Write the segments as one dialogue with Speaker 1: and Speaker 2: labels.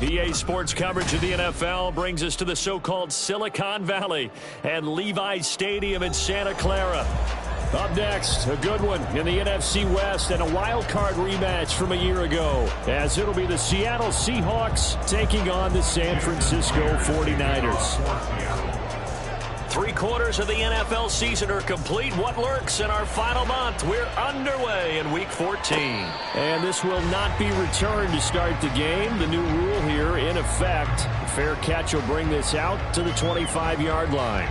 Speaker 1: EA Sports coverage of the NFL brings us to the so-called Silicon Valley and Levi's Stadium in Santa Clara. Up next, a good one in the NFC West and a wild card rematch from a year ago, as it'll be the Seattle Seahawks taking on the San Francisco 49ers. 3/4 of the NFL season are complete. What lurks in our final month? We're underway in Week 14. And this will not be returned to start the game. The new rule here in effect. A fair catch will bring this out to the 25-yard line.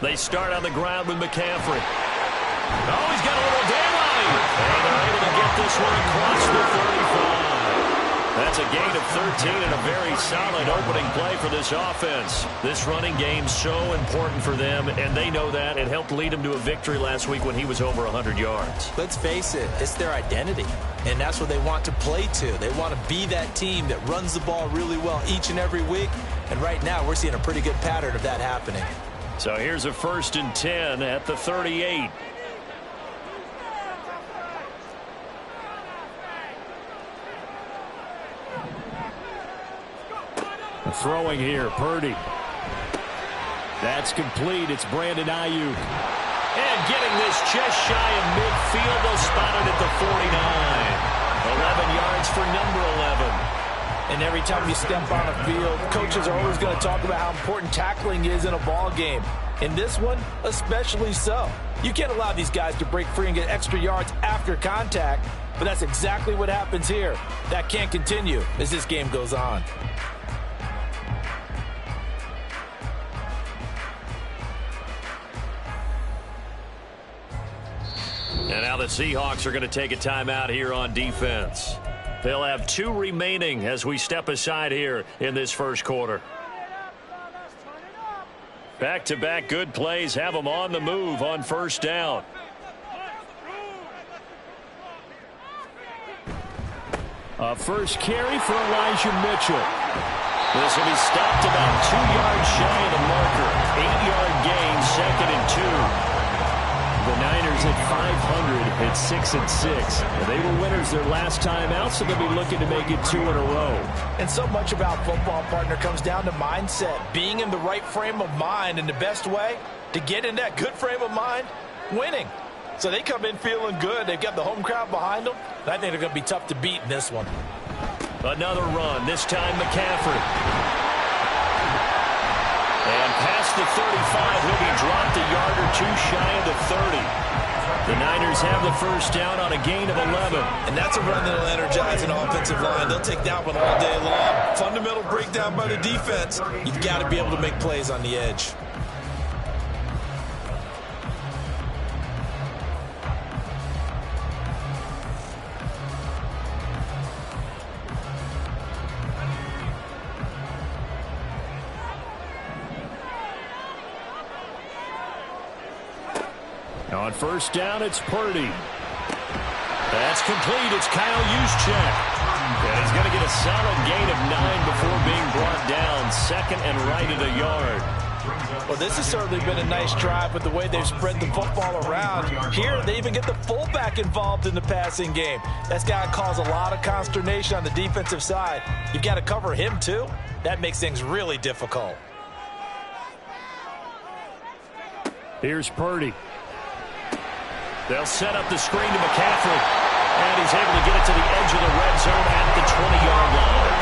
Speaker 1: They start on the ground with McCaffrey. Oh, he's got a little daylight. And they're able to get this one across the 35. That's a gain of 13 and a very solid opening play for this offense. This running game's so important for them, and they know that. It helped lead them to a victory last week when he was over 100 yards.
Speaker 2: Let's face it, it's their identity, and that's what they want to play to. They want to be that team that runs the ball really well each and every week, and right now we're seeing a pretty good pattern of that happening.
Speaker 1: So here's a 1st and 10 at the 38. Throwing here, Purdy. That's complete. It's Brandon Ayuk. And getting this just shy of midfield. They'll spot it at the 49. 11 yards for number 11.
Speaker 3: And every time you step on a field, coaches are always going to talk about how important tackling is in a ball game. In this one, especially so. You can't allow these guys to break free and get extra yards after contact, but that's exactly what happens here. That can't continue as this game goes on.
Speaker 1: And now the Seahawks are going to take a timeout here on defense. They'll have 2 remaining as we step aside here in this first quarter. Back-to-back good plays have them on the move on 1st down. A first carry for Elijah Mitchell. This will be stopped about 2 yards shy of the marker. 8-yard gain, 2nd and 2. The Niners at 500 at 6-6. They were winners their last time out, so they'll be looking to make it 2 in a row.
Speaker 3: And so much about football, partner, comes down to mindset. Being in the right frame of mind, and the best way to get in that good frame of mind, winning. So they come in feeling good. They've got the home crowd behind them. I think they're going to be tough to beat in this one.
Speaker 1: Another run, this time McCaffrey. And past the 35, he'll be dropped a yard or 2 shy of the 30. The Niners have the first down on a gain of 11.
Speaker 2: And that's a run that'll energize an offensive line. They'll take that one all day long. Fundamental breakdown by the defense. You've got to be able to make plays on the edge.
Speaker 1: On 1st down, it's Purdy. That's complete. It's Kyle Juszczyk. And he's going to get a solid gain of 9 before being brought down. 2nd and right at a yard.
Speaker 3: Well, this has certainly been a nice drive with the way they've spread the football around. Here, they even get the fullback involved in the passing game. That's got to cause a lot of consternation on the defensive side. You've got to cover him, too. That makes things really difficult.
Speaker 1: Here's Purdy. They'll set up the screen to McCaffrey. And he's able to get it to the edge of the red zone at the 20-yard line.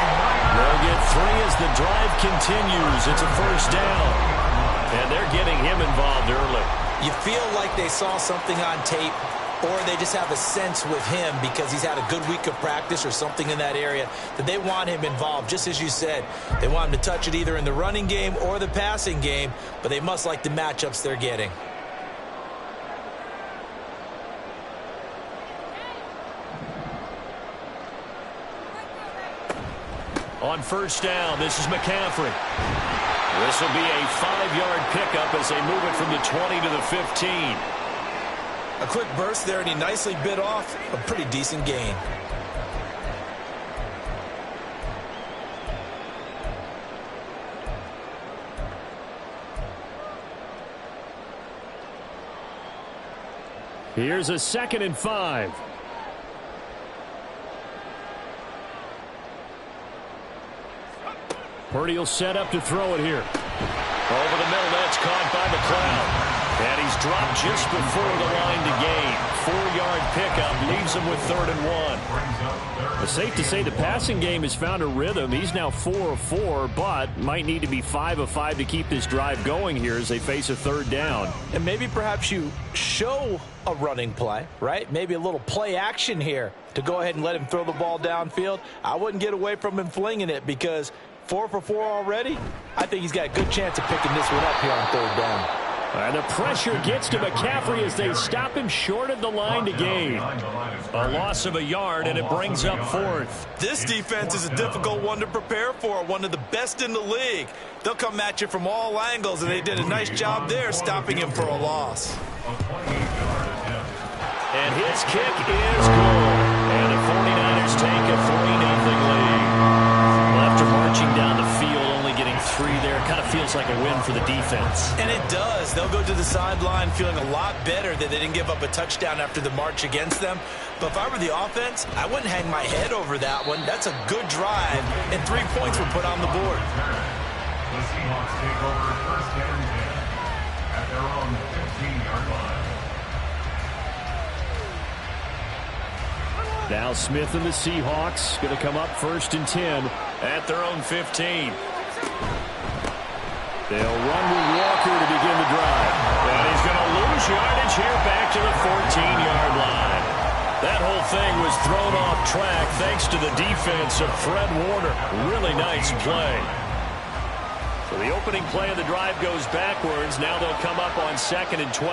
Speaker 1: They'll get 3 as the drive continues. It's a 1st down. And they're getting him involved early.
Speaker 2: You feel like they saw something on tape or they just have a sense with him because he's had a good week of practice or something in that area that they want him involved. Just as you said, they want him to touch it either in the running game or the passing game, but they must like the matchups they're getting.
Speaker 1: On first down, this is McCaffrey. This will be a 5-yard pickup as they move it from the 20 to the 15.
Speaker 2: A quick burst there, and he nicely bit off a pretty decent gain.
Speaker 1: Here's a 2nd and 5. Purdy will set up to throw it here. Over the middle, that's caught by McLeod. And he's dropped just before the line to gain. 4-yard pickup leaves him with 3rd and 1. It's safe to say the passing game has found a rhythm. He's now 4 of 4, but might need to be 5 of 5 to keep this drive going here as they face a 3rd down.
Speaker 2: And maybe perhaps you show a running play, right? Maybe a little play action here to go ahead and let him throw the ball downfield. I wouldn't get away from him flinging it because 4 for 4 already. I think he's got a good chance of picking this one up here on 3rd down.
Speaker 1: And the pressure gets to McCaffrey as they stop him short of the line to gain. A loss of a yard, and it brings up 4th.
Speaker 2: This defense is a difficult one to prepare for, one of the best in the league. They'll come at you from all angles, and they did a nice job there stopping him for a loss.
Speaker 1: And his kick is good. And the 49ers take a 3-0 lead. Well, after marching down the field, only getting 3 there, kind of feels like a win for the defense.
Speaker 2: And it does. They'll go to the sideline feeling a lot better that they didn't give up a touchdown after the march against them. But if I were the offense, I wouldn't hang my head over that one. That's a good drive, and 3 points were put on the board.
Speaker 4: The Seahawks take over 1st and 10 at their own 15-yard line.
Speaker 1: Now Smith and the Seahawks going to come up 1st and 10 at their own 15. They'll run with Walker to begin the drive. And he's going to lose yardage here back to the 14-yard line. That whole thing was thrown off track thanks to the defense of Fred Warner. Really nice play. So the opening play of the drive goes backwards. Now they'll come up on 2nd and 12.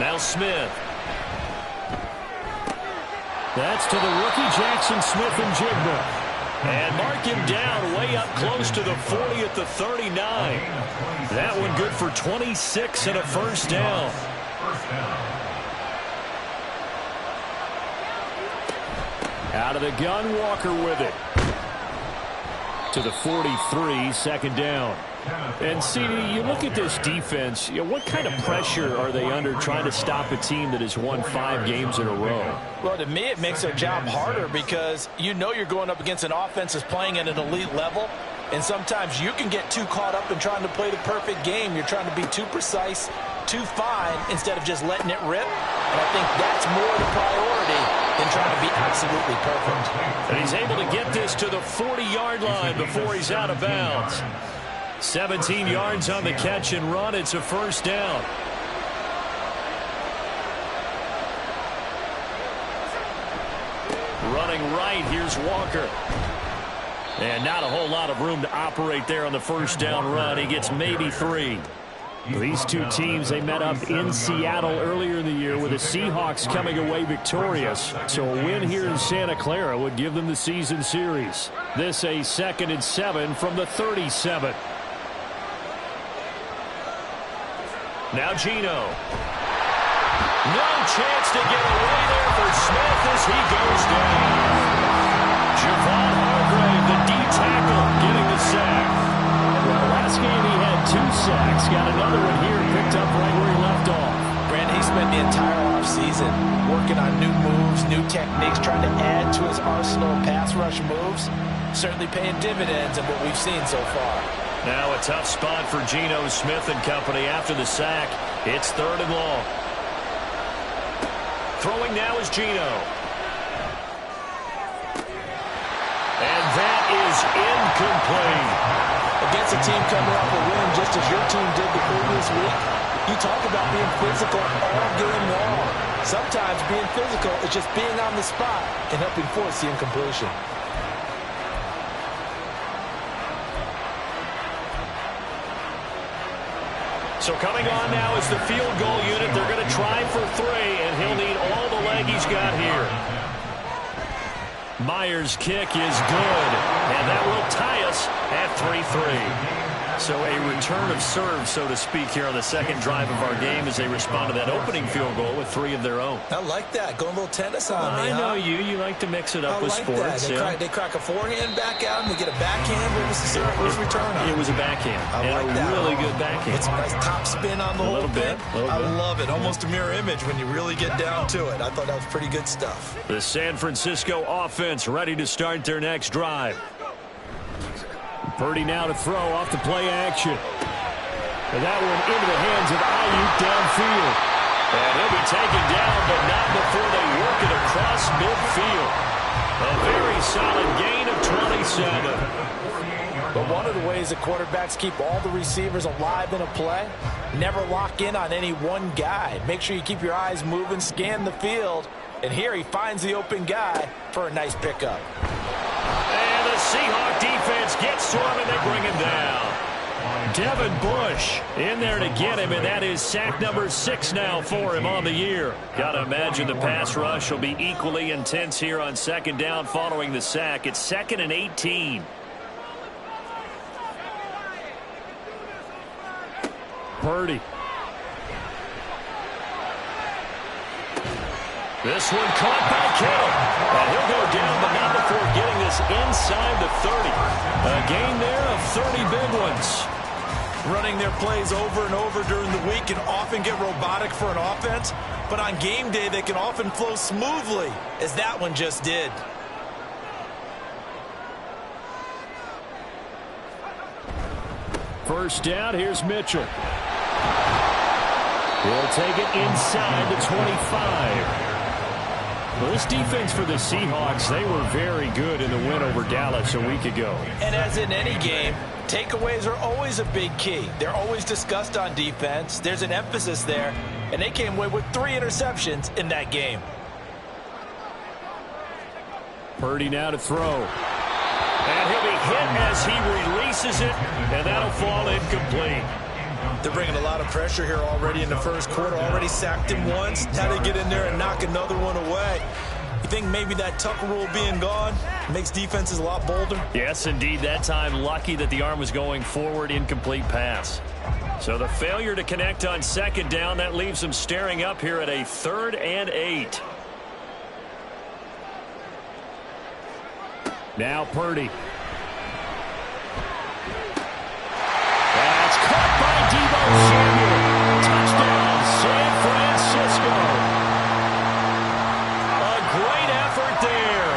Speaker 1: Now Smith. That's to the rookie Jackson Smith-Njigba. And mark him down way up close to the 40 at the 39. That one good for 26 and a 1st down. Out of the gun, Walker with it. To the 43, 2nd down. And CD, you look at this defense, what kind of pressure are they under trying to stop a team that has won 5 games in a row?
Speaker 2: Well, to me, it makes their job harder because you know you're going up against an offense that's playing at an elite level. And sometimes you can get too caught up in trying to play the perfect game. You're trying to be too precise, too fine, instead of just letting it rip. And I think that's more the priority than trying to be absolutely perfect.
Speaker 1: And he's able to get this to the 40-yard line before he's out of bounds. 17 yards on the catch and run. It's a 1st down. Running right, here's Walker. And not a whole lot of room to operate there on the 1st down run. He gets maybe 3. These two teams, they met up in Seattle earlier in the year with the Seahawks coming away victorious. So a win here in Santa Clara would give them the season series. This a 2nd and 7 from the 37. Now Geno. No chance to get away there for Smith as he goes down. Javon Hargrave, the D-tackle, getting the sack. Well, last game he had 2 sacks. Got another one here, picked up right where he left off.
Speaker 2: Brandon, he spent the entire offseason working on new moves, new techniques, trying to add to his arsenal of pass rush moves. Certainly paying dividends in what we've seen so far.
Speaker 1: Now a tough spot for Geno Smith and company after the sack. It's 3rd and long. Throwing now is Geno. And that is incomplete.
Speaker 2: Against a team coming off a win just as your team did the previous week,
Speaker 3: You talk about being physical all game long. Sometimes being physical is just being on the spot and helping force the incompletion.
Speaker 1: So coming on now is the field goal unit. They're going to try for 3, and he'll need all the leg he's got here. Myers' kick is good, and that will tie us at 3-3. So a return of serve, so to speak, here on the second drive of our game as they respond to that opening field goal with 3 of their own.
Speaker 3: I like that. Going a little tennis on me,
Speaker 1: I know you. You like to mix it up with sports.
Speaker 3: They crack a forehand back out and they get a backhand. What was the serve? What was the return on?
Speaker 1: It was a backhand.
Speaker 3: I like that.
Speaker 1: Really good backhand.
Speaker 3: It's a nice top spin on the whole thing. I love it. Almost a mirror image when you really get down to it. I thought that was pretty good stuff.
Speaker 1: The San Francisco offense ready to start their next drive. Purdy now to throw off the play action. And that one into the hands of Ayuk downfield. And he'll be taken down, but not before they work it across midfield. A very solid gain of 27.
Speaker 3: But one of the ways that quarterbacks keep all the receivers alive in a play, never lock in on any one guy. Make sure you keep your eyes moving, scan the field. And here he finds the open guy for a nice pickup.
Speaker 1: And the Seahawks defense gets to him, and they bring him down. Devin Bush in there to get him, and that is sack number 6 now for him on the year. Got to imagine the pass rush will be equally intense here on second down following the sack. It's 2nd and 18. Purdy. This one caught by Kittle. And he'll go down, but not before getting this inside the 30. A gain there of 30 big ones.
Speaker 3: Running their plays over and over during the week can often get robotic for an offense, but on game day they can often flow smoothly, as that one just did.
Speaker 1: First down, here's Mitchell. He'll take it inside the 25. Well, this defense for the Seahawks, they were very good in the win over Dallas a week ago.
Speaker 3: And as in any game, takeaways are always a big key. They're always discussed on defense. There's an emphasis there, and they came away with 3 interceptions in that game.
Speaker 1: Purdy now to throw. And he'll be hit as he releases it, and that'll fall incomplete.
Speaker 3: They're bringing a lot of pressure here already in the first quarter. Already sacked him once. Now they get in there and knock another one away. You think maybe that Tucker rule being gone makes defenses a lot bolder?
Speaker 1: Yes, indeed. That time, lucky that the arm was going forward, incomplete pass. So the failure to connect on second down, that leaves them staring up here at a 3rd and 8. Now Purdy. That's caught by Deebo Samuel. Touchdown, San Francisco. A great effort there.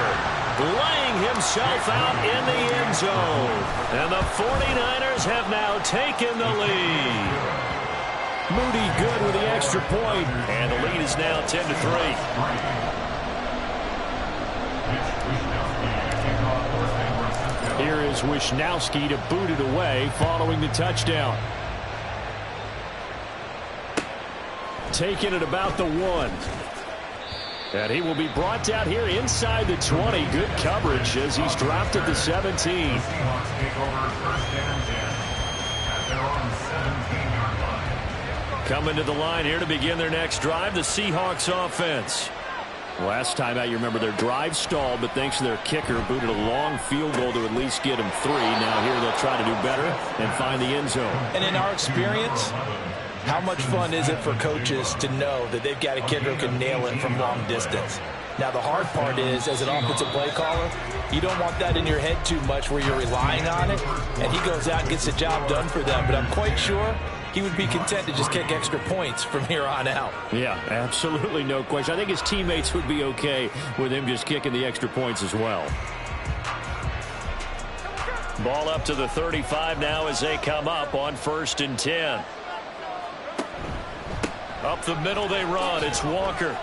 Speaker 1: Laying himself out in the end zone. And the 49ers have now taken the lead. Moody good with the extra point. And the lead is now 10-3. Here is Wishnowski to boot it away following the touchdown. Taking it about the 1. And he will be brought down here inside the 20. Good coverage as he's dropped at the 17. Coming to the line here to begin their next drive, the Seahawks offense. Last time out, you remember their drive stalled, but thanks to their kicker, booted a long field goal to at least get them 3. Now here they'll try to do better and find the end zone.
Speaker 3: And in our experience, how much fun is it for coaches to know that they've got a kicker who can nail it from long distance? Now, the hard part is, as an offensive play caller, you don't want that in your head too much where you're relying on it, and he goes out and gets the job done for them. But I'm quite sure he would be content to just kick extra points from here on out.
Speaker 1: Yeah, absolutely no question. I think his teammates would be okay with him just kicking the extra points as well. Ball up to the 35 now as they come up on 1st and 10. Up the middle they run. It's Walker.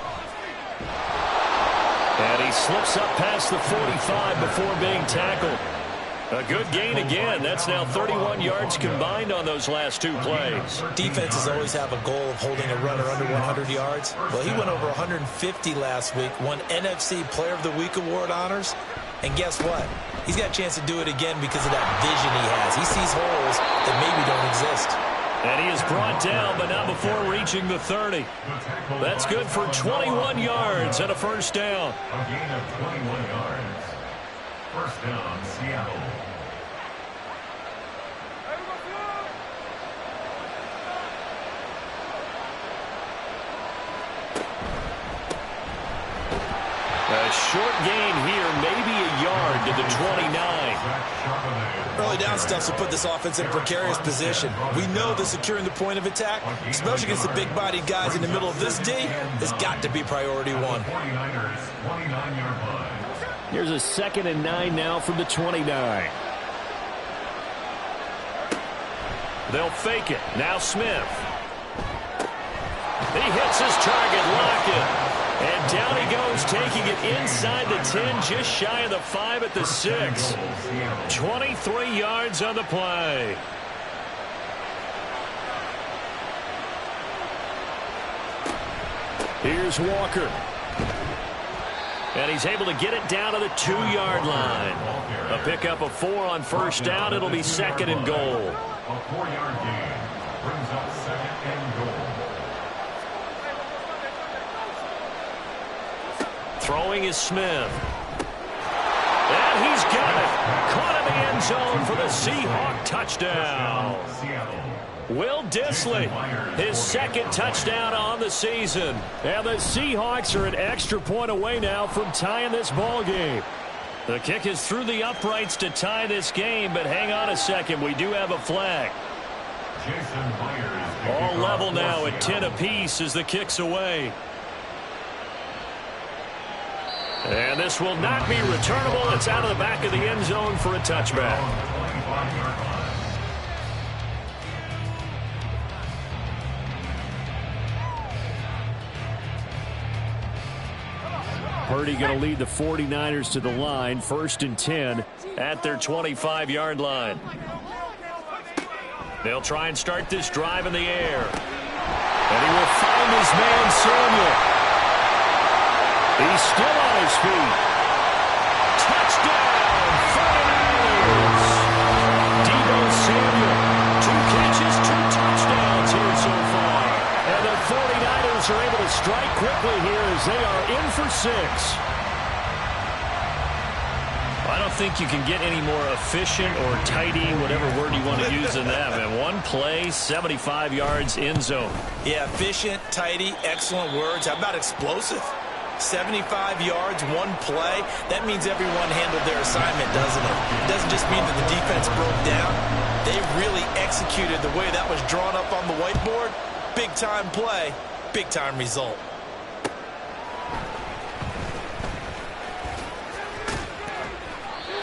Speaker 1: And he slips up past the 45 before being tackled. A good gain again. That's now 31 yards combined on those last two plays.
Speaker 3: Defenses always have a goal of holding a runner under 100 yards. Well, he went over 150 last week, won NFC Player of the Week award honors. And guess what? He's got a chance to do it again because of that vision he has. He sees holes that maybe don't exist.
Speaker 1: And he is brought down, but not before reaching the 30. That's good for 21 yards and a first down.
Speaker 4: A gain of 21 yards. First down, Seattle.
Speaker 1: A short gain here, maybe a yard to the 29.
Speaker 3: Early down stuff will put this offense in a precarious position. We know that securing the point of attack, especially against the big-bodied guys in the middle of this D, has got to be priority one.
Speaker 4: 49ers, 29-yard line.
Speaker 1: Here's a 2nd and 9 now from the 29. They'll fake it. Now Smith. He hits his target, Lockett. And down he goes, taking it inside the 10, just shy of the 5 at the 6. 23 yards on the play. Here's Walker. And he's able to get it down to the 2-yard line. A pickup of 4 on first down. It'll be 2nd and goal.
Speaker 4: A 4-yard gain brings up 2nd and goal.
Speaker 1: Throwing is Smith. And he's got it. Caught in the end zone for the Seahawks touchdown. Will Dissly, his 2nd touchdown on the season. And the Seahawks are an extra point away now from tying this ball game. The kick is through the uprights to tie this game, but hang on a second. We do have a flag. All level now at 10 apiece as the kick's away. And this will not be returnable. It's out of the back of the end zone for a touchback. Purdy going to lead the 49ers to the line. 1st and 10 at their 25-yard line. They'll try and start this drive in the air. And he will find his man Samuel. He's still on his feet. Touchdown, 49ers. Deebo Samuel, 2 catches, 2 touchdowns here so far. And the 49ers are able to strike quickly here as they are in for 6. I don't think you can get any more efficient or tidy, whatever word you want to use in that. Man, one play, 75 yards, end zone.
Speaker 3: Yeah, efficient, tidy, excellent words. How about explosive? 75 yards, one play. That means everyone handled their assignment, doesn't it? It doesn't just mean that the defense broke down. They really executed the way that was drawn up on the whiteboard. Big-time play, big-time result.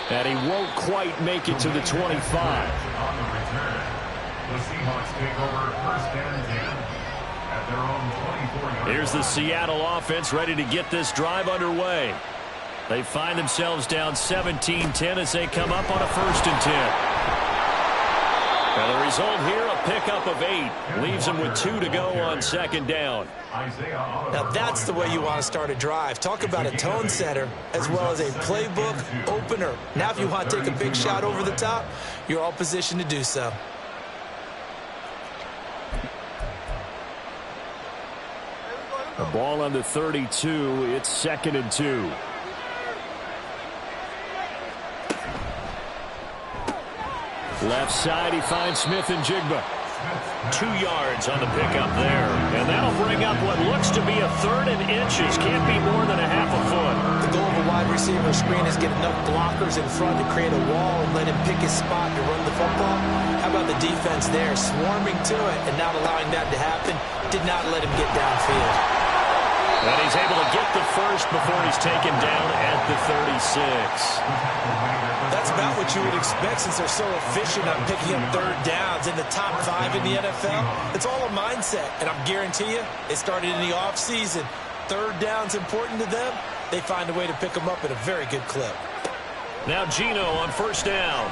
Speaker 1: And he won't quite make it to the 25.
Speaker 4: On the return, the Seahawks take over 1st and 10 at their own 24-yard line.
Speaker 1: Here's the Seattle offense ready to get this drive underway. They find themselves down 17-10 as they come up on a 1st and 10. And the result here, a pickup of 8. Leaves them with 2 to go on 2nd down.
Speaker 3: Now that's the way you want to start a drive. Talk about a tone setter as well as a playbook opener. Now if you want to take a big shot over the top, you're all positioned to do so.
Speaker 1: The ball on the 32. It's 2nd and 2. Left side, he finds Smith and Jigba. 2 yards on the pickup there. And that'll bring up what looks to be a 3rd and inches. Can't be more than a half a foot.
Speaker 3: The goal of a wide receiver screen is get enough blockers in front to create a wall and let him pick his spot to run the football. How about the defense there, swarming to it and not allowing that to happen? Did not let him get downfield.
Speaker 1: And he's able to get the first before he's taken down at the 36.
Speaker 3: That's about what you would expect since they're so efficient on picking up 3rd downs in the top 5 in the NFL. It's all a mindset, and I guarantee you it started in the offseason. 3rd down's important to them. They find a way to pick them up at a very good clip.
Speaker 1: Now Gino on first down.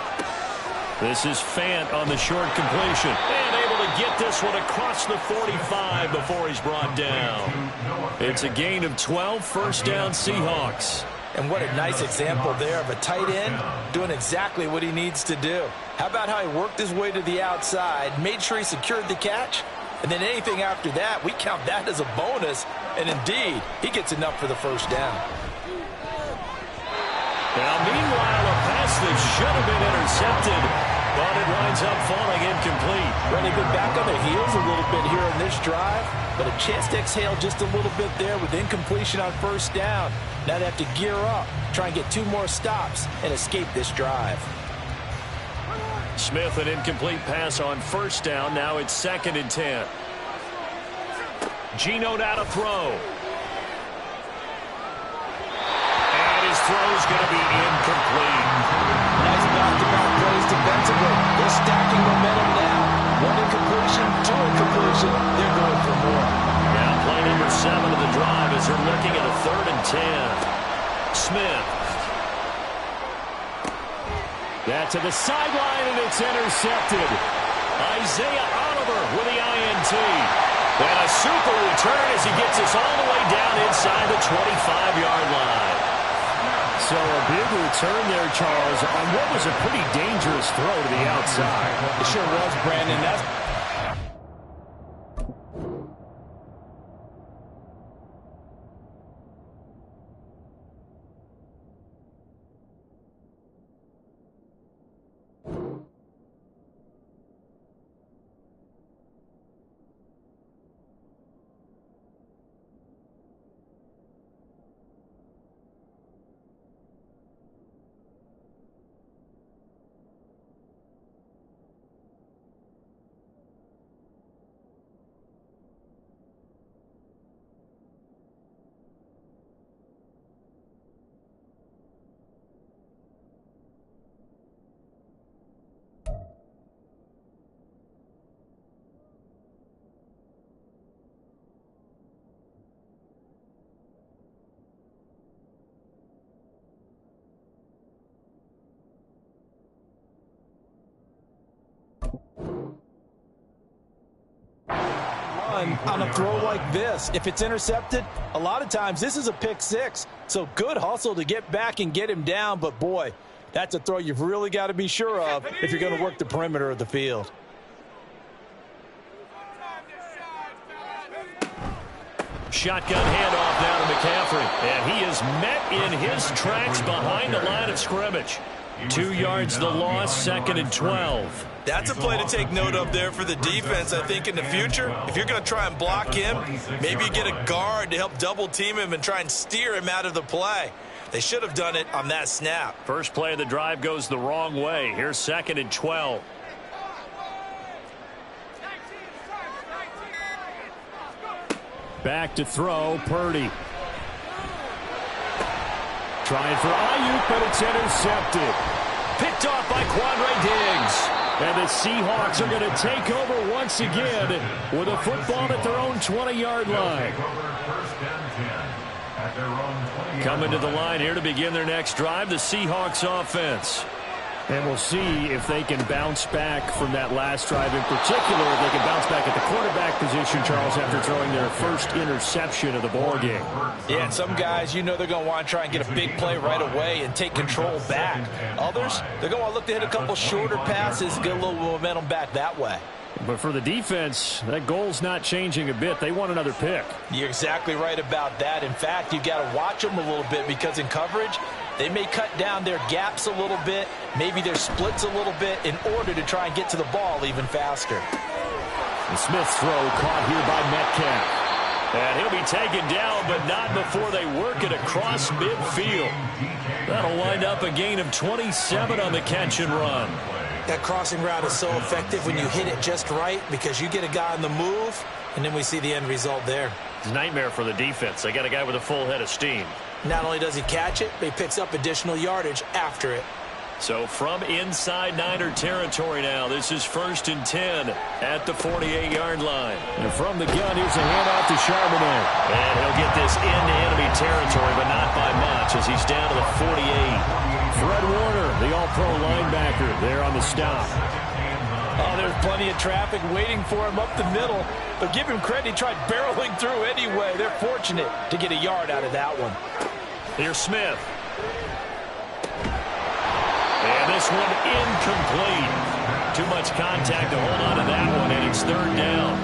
Speaker 1: This is Fant on the short completion. And able to get this one across the 45 before he's brought down. It's a gain of 12, first down Seahawks.
Speaker 2: And what a nice example there of a tight end doing exactly what he needs to do. How about how he worked his way to the outside, made sure he secured the catch, and then anything after that, we count that as a bonus. And indeed, he gets enough for the first down.
Speaker 1: Now, meanwhile, a pass that should have been intercepted, but it winds up falling incomplete.
Speaker 2: Well, they've been back on their heels a little bit here in this drive, but a chance to exhale just a little bit there with incompletion on first down. Now they have to gear up, try and get 2 more stops, and escape this drive.
Speaker 1: Smith, an incomplete pass on first down. Now it's 2nd and 10. Gino now to throw. And his throw's going to be incomplete.
Speaker 2: Nice back-to-back plays defensively. They're stacking momentum now. 1 incompletion, 2 incompletion. They're going for more.
Speaker 1: Now play number 7 of the drive as they're looking at a 3rd and 10. Smith. That to the sideline, and it's intercepted. Isaiah Oliver with the INT. And a super return as he gets us all the way down inside the 25-yard line.
Speaker 5: So a big return there, Charles, on what was a pretty dangerous throw to the outside.
Speaker 2: It sure was, Brandon. That's on a throw like this. If it's intercepted, a lot of times this is a pick 6. So good hustle to get back and get him down. But, boy, that's a throw you've really got to be sure of if you're going to work the perimeter of the field.
Speaker 1: Shotgun handoff now to McCaffrey. And he is met in his tracks behind the line of scrimmage. 2 yards the loss, 2nd and 12.
Speaker 2: That's a play to take note of there for the defense, I think, in the future. If you're going to try and block him, maybe you get a guard to help double team him and try and steer him out of the play. They should have done it on that snap.
Speaker 1: First play of the drive goes the wrong way. Here's 2nd and 12.
Speaker 5: Back to throw, Purdy. Trying for Ayuk, but it's intercepted.
Speaker 1: Picked off by Quandre Diggs. And the Seahawks are going to take over once again with a football at their own 20-yard line. Coming to the line here to begin their next drive, the Seahawks offense.
Speaker 5: And we'll see if they can bounce back from that last drive in particular, if they can bounce back at the quarterback position, Charles, after throwing their first interception of the ballgame.
Speaker 2: Yeah, and some guys, you know they're going to want to try and get a big play right away and take control back. Others, they're going to want to look to hit a couple shorter passes, get a little momentum back that way.
Speaker 5: But for the defense, that goal's not changing a bit. They want another pick.
Speaker 2: You're exactly right about that. In fact, you've got to watch them a little bit because in coverage, they may cut down their gaps a little bit, maybe their splits a little bit in order to try and get to the ball even faster.
Speaker 5: The Smith throw caught here by Metcalf.
Speaker 1: And he'll be taken down, but not before they work it across midfield. That'll wind up a gain of 27 on the catch and run.
Speaker 2: That crossing route is so effective when you hit it just right because you get a guy on the move, and then we see the end result there.
Speaker 1: It's a nightmare for the defense. They got a guy with a full head of steam.
Speaker 2: Not only does he catch it, but he picks up additional yardage after it.
Speaker 1: So from inside Niner territory now, this is 1st and 10 at the 48-yard line.
Speaker 5: And from the gun, here's a handoff to Charbonnet.
Speaker 1: And he'll get this into enemy territory, but not by much as he's down to the 48.
Speaker 5: Fred Warner, the all-pro linebacker, there on the stop.
Speaker 3: Oh, there's plenty of traffic waiting for him up the middle. But give him credit, he tried barreling through anyway. They're fortunate to get a yard out of that one.
Speaker 1: Here's Smith. And this one incomplete. Too much contact to hold on to that one, and it's third down.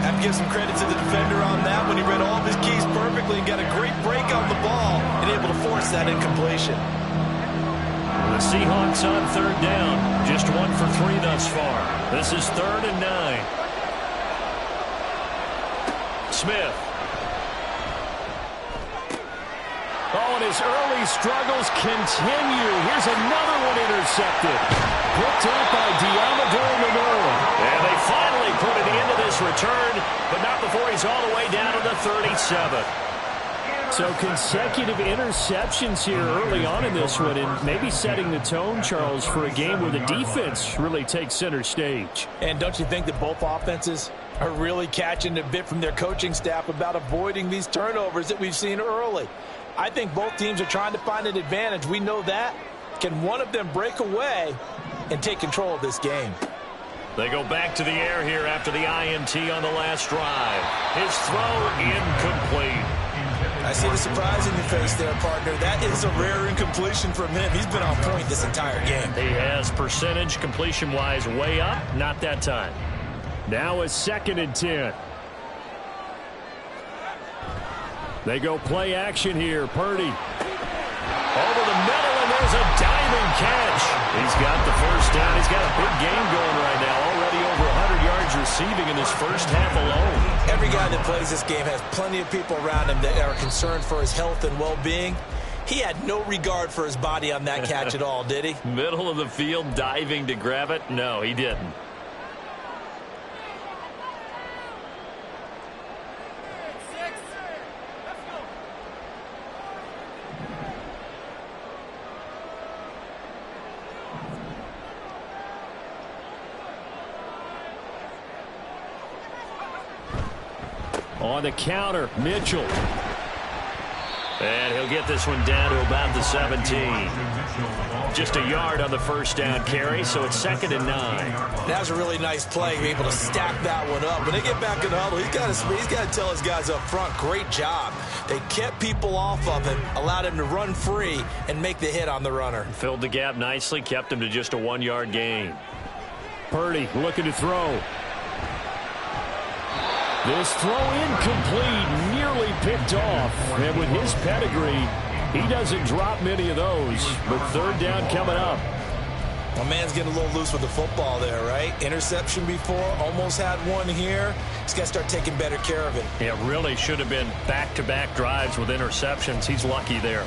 Speaker 2: Have to give some credit to the defender on that when he read all of his keys perfectly and got a great break on the ball and able to force that incompletion.
Speaker 1: The Seahawks on third down. Just 1 for 3 thus far. This is 3rd and 9. Smith.
Speaker 5: Oh, and his early struggles continue. Here's another one intercepted. Picked up by Diamador Lenore.
Speaker 1: And they finally put an end to this return, but not before he's all the way down to the 37.
Speaker 5: So consecutive interceptions here early on in this one, and maybe setting the tone, Charles, for a game where the defense really takes center stage.
Speaker 3: And don't you think that both offenses are really catching a bit from their coaching staff about avoiding these turnovers that we've seen early? I think both teams are trying to find an advantage. We know that. Can one of them break away and take control of this game?
Speaker 1: They go back to the air here after the INT on the last drive. His throw incomplete.
Speaker 2: I see the surprise in your face there, partner. That is a rare incompletion from him. He's been on point this entire game.
Speaker 1: He has percentage completion-wise way up. Not that time.
Speaker 5: Now a 2nd and 10. They go play action here. Purdy.
Speaker 1: Over the middle, and there's a diving catch. He's got the first down. He's got a big game going right now. Already over 100 yards receiving in his first half alone.
Speaker 2: Every guy that plays this game has plenty of people around him that are concerned for his health and well-being. He had no regard for his body on that catch at all, did he?
Speaker 1: Middle of the field, diving to grab it? No, he didn't.
Speaker 5: On the counter, Mitchell.
Speaker 1: And he'll get this one down to about the 17. Just a yard on the first down carry, so it's 2nd and 9.
Speaker 2: That was a really nice play, able to stack that one up. When they get back in the huddle, he's got to tell his guys up front, great job. They kept people off of him, allowed him to run free and make the hit on the runner.
Speaker 1: Filled the gap nicely, kept him to just a 1-yard gain.
Speaker 5: Purdy looking to throw. This throw incomplete, nearly picked off. And with his pedigree, he doesn't drop many of those. But third down coming up.
Speaker 2: My man's getting a little loose with the football there, right? Interception before, almost had one here. He's got to start taking better care of it.
Speaker 1: Yeah, really should have been back-to-back drives with interceptions. He's lucky there.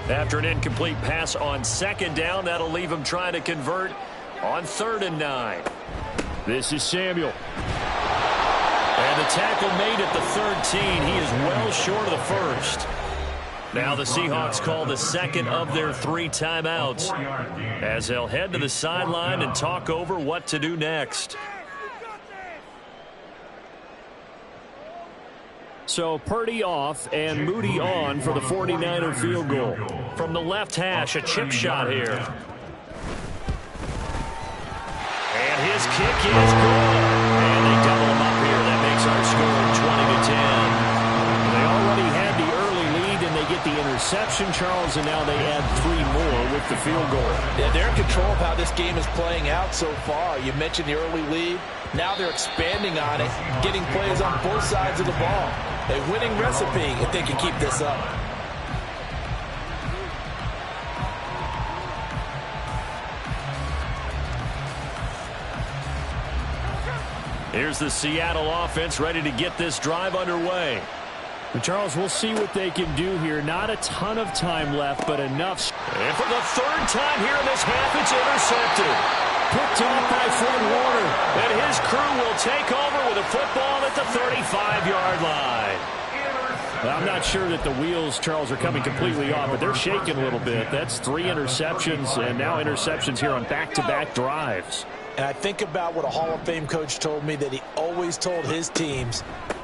Speaker 1: After an incomplete pass on 2nd down, that'll leave him trying to convert on 3rd and 9.
Speaker 5: This is Samuel.
Speaker 1: And the tackle made at the 13. He is well short of the first. Now the Seahawks call the 2nd of their 3 timeouts as they'll head to the sideline and talk over what to do next.
Speaker 5: So Purdy off and Moody on for the 49er field goal.
Speaker 1: From the left hash, a chip shot here. And his kick is good. And they double him up here. That makes our score 20-10.
Speaker 5: They already had the early lead, and they get the interception, Charles, and now they add 3 more with the field goal.
Speaker 3: Yeah, they're in control of how this game is playing out so far. You mentioned the early lead. Now they're expanding on it, getting plays on both sides of the ball. A winning recipe if they can keep this up.
Speaker 1: Here's the Seattle offense ready to get this drive underway.
Speaker 5: But Charles, we'll see what they can do here. Not a ton of time left, but enough.
Speaker 1: And for the 3rd time here in this half, it's intercepted.
Speaker 5: Picked off by Fred Warner.
Speaker 1: And his crew will take over with a football at the 35-yard line.
Speaker 5: I'm not sure that the wheels, Charles, are coming completely off, but they're shaking a little bit. That's 3 interceptions, and now interceptions here on back-to-back drives.
Speaker 2: And I think about what a Hall of Fame coach told me, that he always told his teams,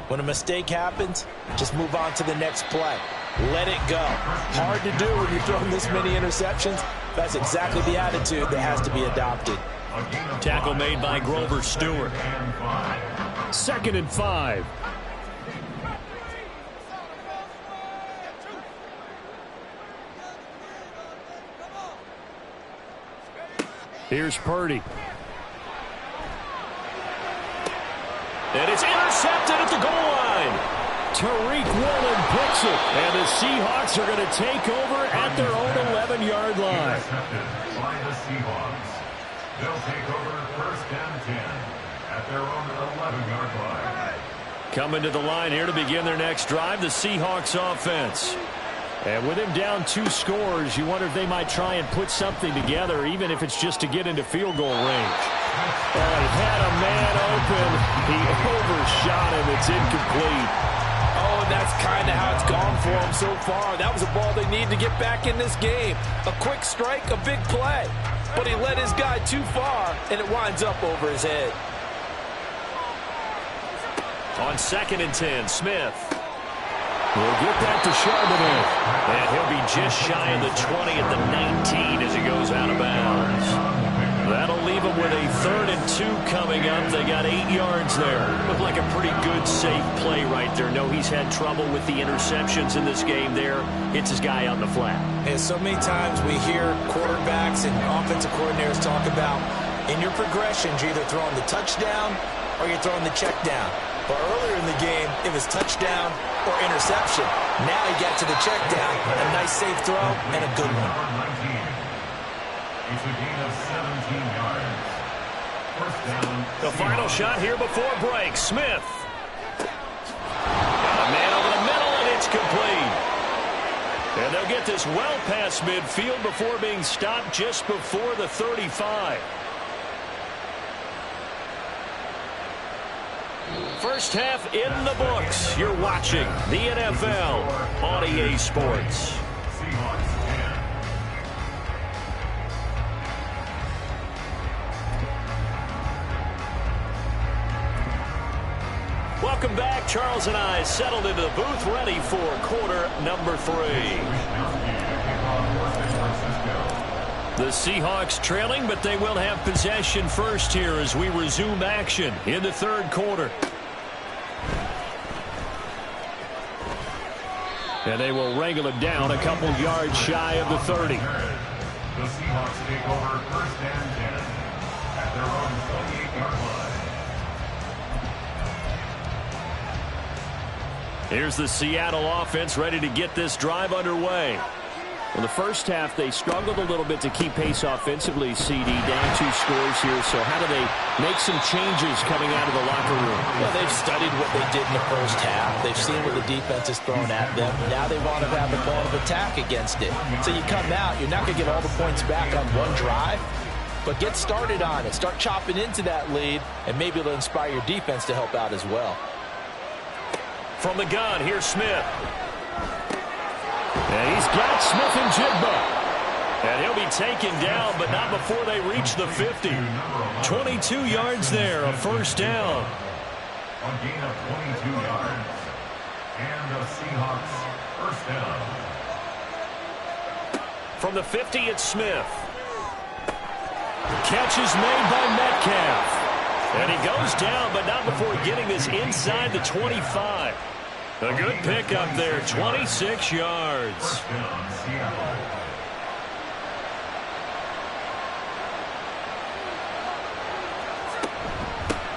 Speaker 2: when a mistake happens, just move on to the next play. Let it go. Hard to do when you're throwing this many interceptions. That's exactly the attitude that has to be adopted.
Speaker 1: Tackle made by Grover Stewart.
Speaker 5: 2nd and 5. Here's Purdy.
Speaker 1: And it's intercepted at the goal line.
Speaker 5: Tariq Woolen picks it. And the Seahawks are going to take over at their own 11-yard line.
Speaker 4: Intercepted by the Seahawks. They'll take over 1st and 10 at their own 11-yard line.
Speaker 1: Coming to the line here to begin their next drive, the Seahawks offense.
Speaker 5: And with him down 2 scores, you wonder if they might try and put something together, even if it's just to get into field goal range. Oh, he had a man open. He overshot him. It's incomplete.
Speaker 3: Oh, and that's kind of how it's gone for him so far. That was a ball they need to get back in this game. A quick strike, a big play. But he led his guy too far, and it winds up over his head.
Speaker 1: On 2nd and 10, Smith.
Speaker 5: We'll get that to Charbonnet.
Speaker 1: And he'll be just shy of the 20 at the 19 as he goes out of bounds. That'll leave him with a 3rd and 2 coming up. They got 8 yards there. Looked like a pretty good, safe play right there. No, he's had trouble with the interceptions in this game there. Hits his guy out in the flat.
Speaker 2: And so many times we hear quarterbacks and offensive coordinators talk about, in your progressions, you're either throwing the touchdown or you're throwing the check down. But earlier in the game, it was touchdown or interception. Now he got to the check down, a nice safe throw, and a good one.
Speaker 4: It's a gain of 17 yards. 1st down.
Speaker 1: The final shot here before break. Smith. Got a man over the middle, and it's complete. And they'll get this well past midfield before being stopped just before the 35. First half in the books. You're watching the NFL on EA Sports.
Speaker 4: Seahawks 10.
Speaker 1: Welcome back. Charles and I settled into the booth, ready for quarter number 3. The Seahawks trailing, but they will have possession first here as we resume action in the 3rd quarter.
Speaker 5: And they will wrangle it down a couple yards shy of the 30.
Speaker 4: The Seahawks take over 1st and 10 at their own 28-yard line.
Speaker 1: Here's the Seattle offense ready to get this drive underway.
Speaker 5: Well, the first half, they struggled a little bit to keep pace offensively, CD, down 2 scores here. So how do they make some changes coming out of the locker room?
Speaker 2: Well, they've studied what they did in the first half. They've seen what the defense has thrown at them. Now they want to have the plan of attack against it. So you come out, you're not going to get all the points back on one drive, but get started on it. Start chopping into that lead, and maybe it'll inspire your defense to help out as well.
Speaker 1: From the gun, here's Smith.
Speaker 5: And he's got Smith and Jigba.
Speaker 1: And he'll be taken down, but not before they reach the 50. 22 yards there, a 1st down.
Speaker 4: A gain of 22 yards. And the Seahawks 1st down.
Speaker 1: From the 50, it's Smith. Catch is made by Metcalf. And he goes down, but not before getting this inside the 25. A good pickup there, 26 yards.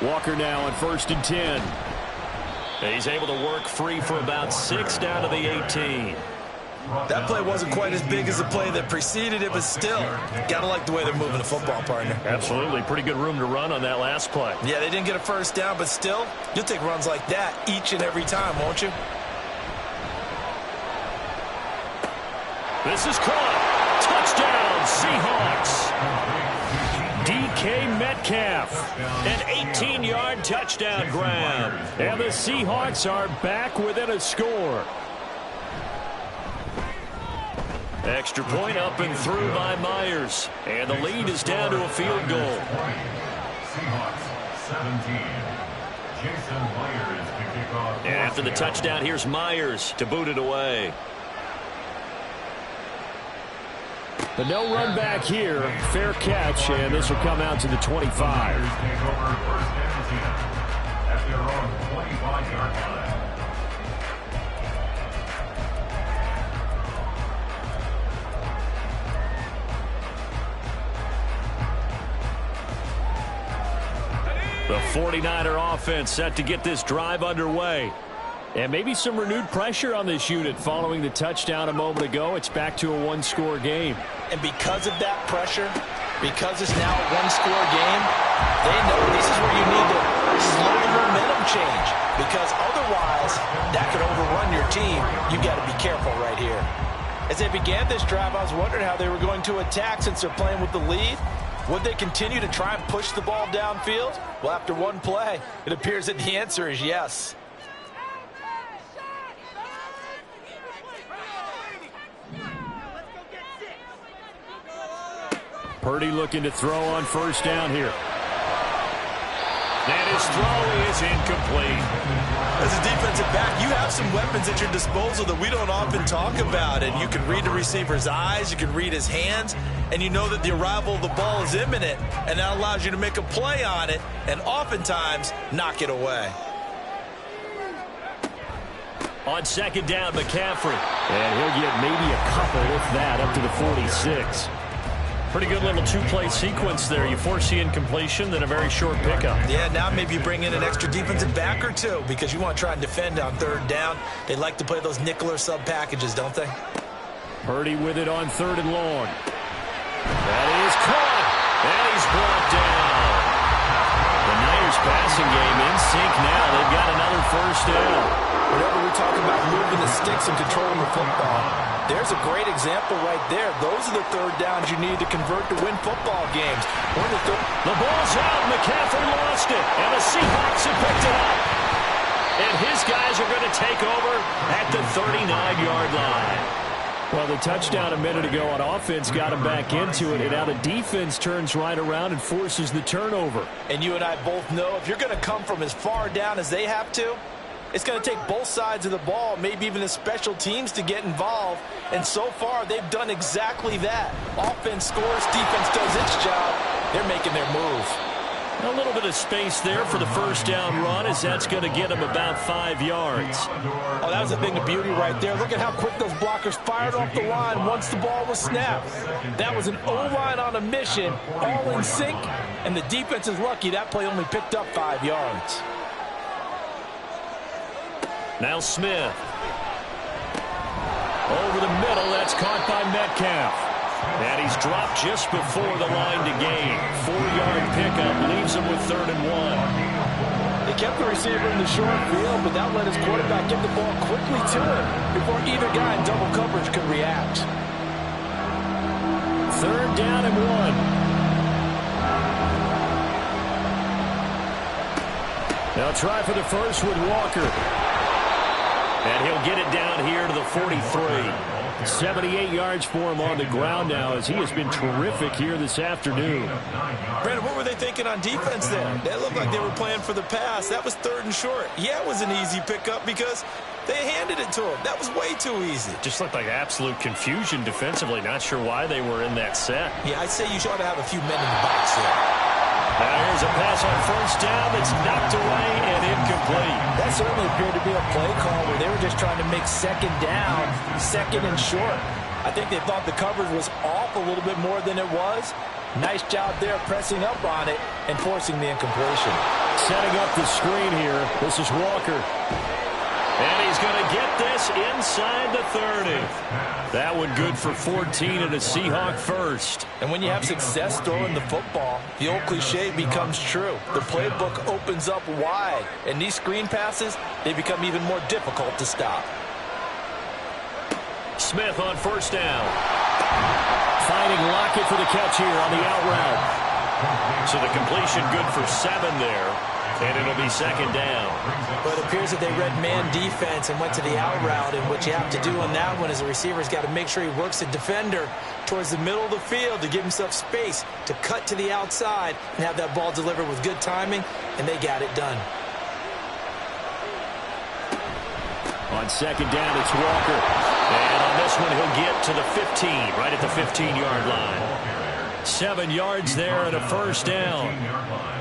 Speaker 5: Walker now on 1st and 10.
Speaker 1: He's able to work free for about 6 down to the 18.
Speaker 2: That play wasn't quite as big as the play that preceded it, but still, gotta like the way they're moving the football, partner.
Speaker 1: Absolutely. Pretty good room to run on that last play.
Speaker 2: Yeah, they didn't get a 1st down, but still, you'll take runs like that each and every time, won't you?
Speaker 1: This is caught. Touchdown, Seahawks. DK Metcalf. An 18-yard touchdown grab. And the Seahawks are back within a score. Extra point up and through by Myers. And the lead is down to a field goal.
Speaker 4: Seahawks 17. Jason Myers to kick off.
Speaker 1: And after the touchdown, here's Myers to boot it away.
Speaker 5: But no run back here. Fair catch, and this will come out to the 25.
Speaker 4: Myers take over first and 10 at their own 25-yard line.
Speaker 1: The 49er offense set to get this drive underway. And maybe some renewed pressure on this unit following the touchdown a moment ago. It's back to a one-score game.
Speaker 2: And because of that pressure, because it's now a one-score game, they know this is where you need to slow the momentum change. Because otherwise, that could overrun your team. You've got to be careful right here. As they began this drive, I was wondering how they were going to attack since they're playing with the lead. Would they continue to try and push the ball downfield? Well, after one play, it appears that the answer is yes.
Speaker 5: Purdy looking to throw on first down here.
Speaker 1: And his throw is incomplete.
Speaker 3: As a defensive back, you have some weapons at your disposal that we don't often talk about. And you can read the receiver's eyes, you can read his hands, and you know that the arrival of the ball is imminent, and that allows you to make a play on it and oftentimes knock it away.
Speaker 1: On second down, McCaffrey.
Speaker 5: And he'll get maybe a couple, if that, up to the 46.
Speaker 1: Pretty good little two-play sequence there. You force the incompletion, then a very short pickup.
Speaker 3: Yeah, now maybe you bring in an extra defensive back or two because you want to try and defend on third down. They like to play those nickel or sub packages, don't they?
Speaker 5: Purdy with it on third and long.
Speaker 1: That is caught, and he's brought down. The Niners passing game in sync now. They've got another first down.
Speaker 2: Whenever we talk about moving the sticks and controlling the football, there's a great example right there. Those are the third downs you need to convert to win football games.
Speaker 1: The ball's out. McCaffrey lost it, and the Seahawks have picked it up. And his guys are going to take over at the 39-yard line.
Speaker 5: Well, the touchdown a minute ago on offense got him back into it, and now the defense turns right around and forces the turnover.
Speaker 2: And you and I both know if you're going to come from as far down as they have to, it's going to take both sides of the ball, maybe even the special teams to get involved. And so far, they've done exactly that. Offense scores, defense does its job. They're making their move.
Speaker 1: A little bit of space there for the first down run, as that's going to get him about 5 yards.
Speaker 2: Oh, that was a thing of beauty right there. Look at how quick those blockers fired off the line once the ball was snapped. That was an O-line on a mission, all in sync, and the defense is lucky that play only picked up 5 yards.
Speaker 1: Now Smith. Over the middle, that's caught by Metcalf. And he's dropped just before the line to gain. 4-yard pickup leaves him with 3rd and 1.
Speaker 2: They kept the receiver in the short field, but that let his quarterback get the ball quickly to him before either guy in double coverage could react.
Speaker 5: 3rd down and 1. Now try for the first with Walker.
Speaker 1: And he'll get it down here to the 43.
Speaker 5: 78 yards for him on the ground now, as he has been terrific here this afternoon.
Speaker 3: Brandon, what were they thinking on defense there? They looked like they were playing for the pass. That was 3rd and short. Yeah, it was an easy pickup because they handed it to him. That was way too easy.
Speaker 1: Just looked like absolute confusion defensively. Not sure why they were in that set.
Speaker 3: Yeah, I'd say you ought to have a few men in the box there.
Speaker 1: Now here's a pass on first down that's knocked away and incomplete.
Speaker 2: That certainly appeared to be a play call where they were just trying to make second down, 2nd and short. I think they thought the coverage was off a little bit more than it was. Nice job there pressing up on it and forcing the incompletion.
Speaker 5: Setting up the screen here. This is Walker.
Speaker 1: And he's going to get this inside the 30. That one good for 14 and a Seahawk first.
Speaker 2: And when you have success throwing the football, the old cliche becomes true. The playbook opens up wide, and these screen passes, they become even more difficult to stop.
Speaker 1: Smith on first down.
Speaker 5: Finding Lockett for the catch here on the out route.
Speaker 1: So the completion good for 7 there. And it'll be second down.
Speaker 3: But it appears that they read man defense and went to the out route. And what you have to do on that one is the receiver's got to make sure he works the defender towards the middle of the field to give himself space to cut to the outside and have that ball delivered with good timing, and they got it done.
Speaker 5: On second down, it's Walker.
Speaker 1: And on this one, he'll get to the 15, right at the 15-yard line. 7 yards there and a first down.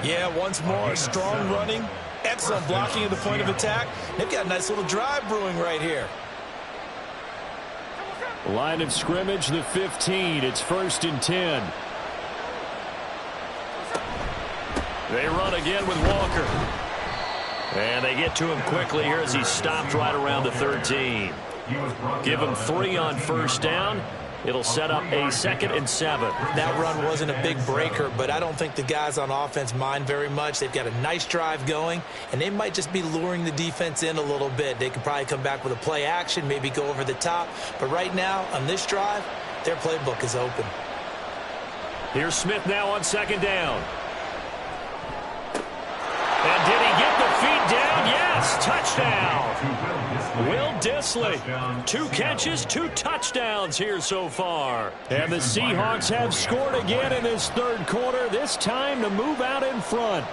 Speaker 3: Yeah, once more, strong running, excellent blocking at the point of attack. They've got a nice little drive brewing right here.
Speaker 5: Line of scrimmage, the 15. It's 1st and 10.
Speaker 1: They run again with Walker. And they get to him quickly here as he's stopped right around the 13. Give him 3 on first down. It'll set up a 2nd and 7.
Speaker 3: That run wasn't a big breaker, but I don't think the guys on offense mind very much. They've got a nice drive going, and they might just be luring the defense in a little bit. They could probably come back with a play action, maybe go over the top. But right now, on this drive, their playbook is open.
Speaker 1: Here's Smith now on second down. And did he get the feet down? Yes, touchdown. Will Dissly, 2 catches, 2 touchdowns here so far.
Speaker 5: And the Seahawks have scored again in this 3rd quarter, this time to move out in front.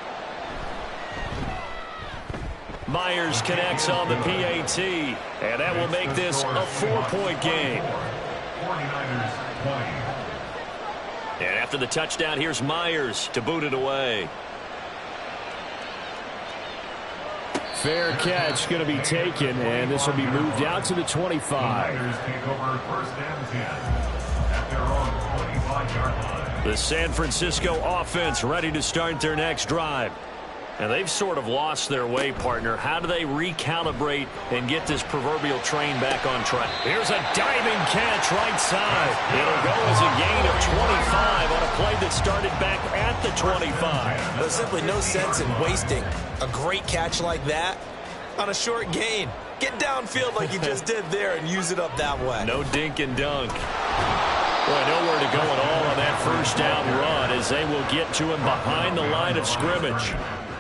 Speaker 1: Myers connects on the PAT, and that will make this a 4-point game.
Speaker 4: 49ers 20.
Speaker 1: And after the touchdown, here's Myers to boot it away.
Speaker 5: Fair catch going to be taken, and this will be moved out to the 25.
Speaker 4: Niners take over 1st and 10 at their own 25-yard line.
Speaker 1: The San Francisco offense ready to start their next drive. And they've sort of lost their way, partner. How do they recalibrate and get this proverbial train back on track? Here's a diving catch right side. It'll go as a gain of 25 on a play that started back at the 25.
Speaker 3: There's simply no sense in wasting a great catch like that on a short gain. Get downfield like you just did there and use it up that way.
Speaker 1: No dink and dunk. Boy, nowhere to go at all on that first down run as they will get to him behind the line of scrimmage.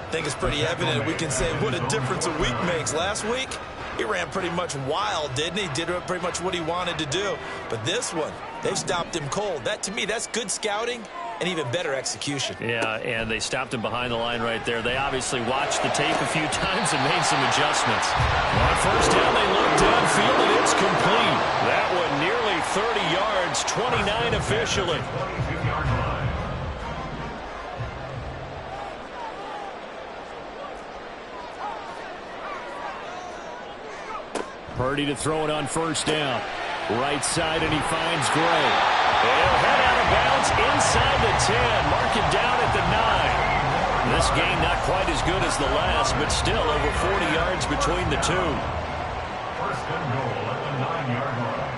Speaker 3: I think it's pretty evident. We can say what a difference a week makes. Last week, he ran pretty much wild, didn't he? Did pretty much what he wanted to do. But this one, they've stopped him cold. That, to me, that's good scouting and even better execution.
Speaker 1: Yeah, and they stopped him behind the line right there. They obviously watched the tape a few times and made some adjustments. On first down, they look downfield, and it's complete. That one nearly 30 yards, 29 officially.
Speaker 4: 22-yard line.
Speaker 5: Purdy to throw it on first down. Right side, and he finds Gray.
Speaker 1: He'll head out of bounds inside the 10. Mark it down at the 9. This game not quite as good as the last, but still over 40 yards between the two.
Speaker 4: 1st and goal at the 9-yard line.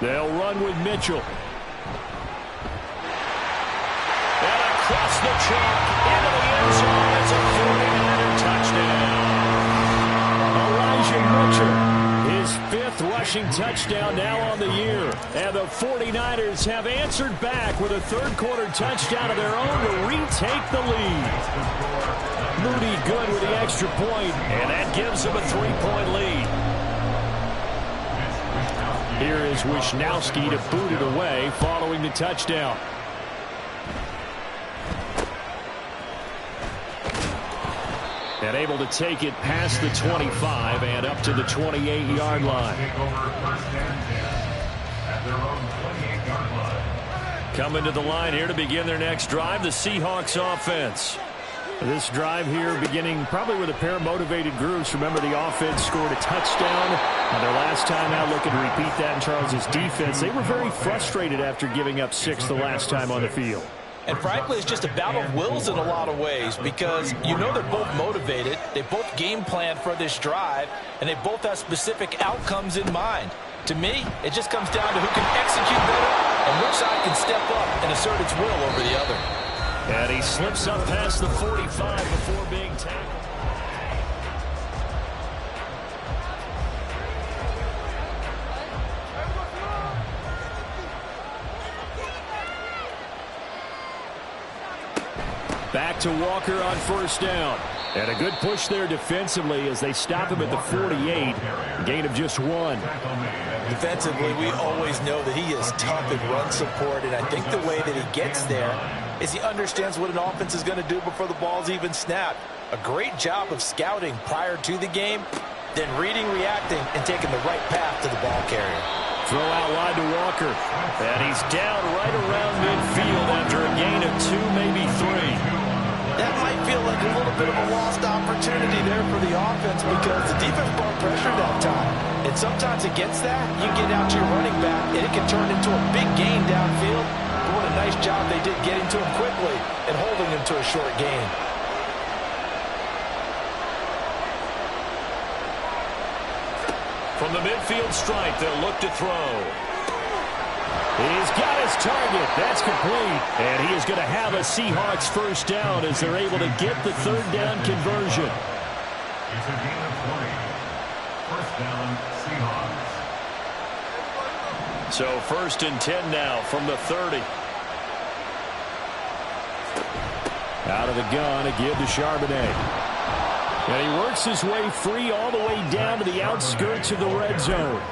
Speaker 5: They'll run with Mitchell.
Speaker 1: And across the chalk into the end zone. It's a 49er touchdown.
Speaker 5: Mitchell, his 5th rushing touchdown now on the year. And the 49ers have answered back with a 3rd quarter touchdown of their own to retake the lead. Moody good with the extra point,
Speaker 1: and that gives them a 3-point lead.
Speaker 5: Here is Wishnowsky to boot it away following the touchdown. And able to take it past the 25 and up to the 28-yard line.
Speaker 4: Take over 1st and 10 at their own 28-yard line.
Speaker 1: Coming to the line here to begin their next drive, the Seahawks offense.
Speaker 5: This drive here beginning probably with a pair of motivated groups. Remember, the offense scored a touchdown on their last time out, looking to repeat that in Charles' defense. They were very frustrated after giving up 6 the last time on the field.
Speaker 3: And frankly, it's just a battle of wills in a lot of ways because you know they're both motivated. They both game plan for this drive, and they both have specific outcomes in mind. To me, it just comes down to who can execute better and which side can step up and assert its will over the other.
Speaker 1: And he slips up past the 45 before being tackled.
Speaker 5: Back to Walker on first down. And a good push there defensively as they stop him at the 48. A gain of just 1.
Speaker 2: Defensively, we always know that he is tough in run support, and I think the way that he gets there is he understands what an offense is going to do before the ball's even snapped. A great job of scouting prior to the game, then reading, reacting, and taking the right path to the ball carrier.
Speaker 5: Throw out wide to Walker. And he's down right around midfield after a gain of 2, maybe 3.
Speaker 2: That might feel like a little bit of a lost opportunity there for the offense because the defense brought pressure that time. And sometimes against that, you get out to your running back, and it can turn into a big gain downfield. But what a nice job they did getting to him quickly and holding him to a short gain.
Speaker 1: From the midfield stripe, they'll look to throw. He's got his target. That's complete. And he is going to have a Seahawks first down as they're able to get the third down conversion.
Speaker 4: It's a gain of 20. First down, Seahawks.
Speaker 1: So first and 10 now from the 30.
Speaker 5: Out of the gun, a give to Charbonnet. And he works his way free all the way down to the outskirts of the red zone.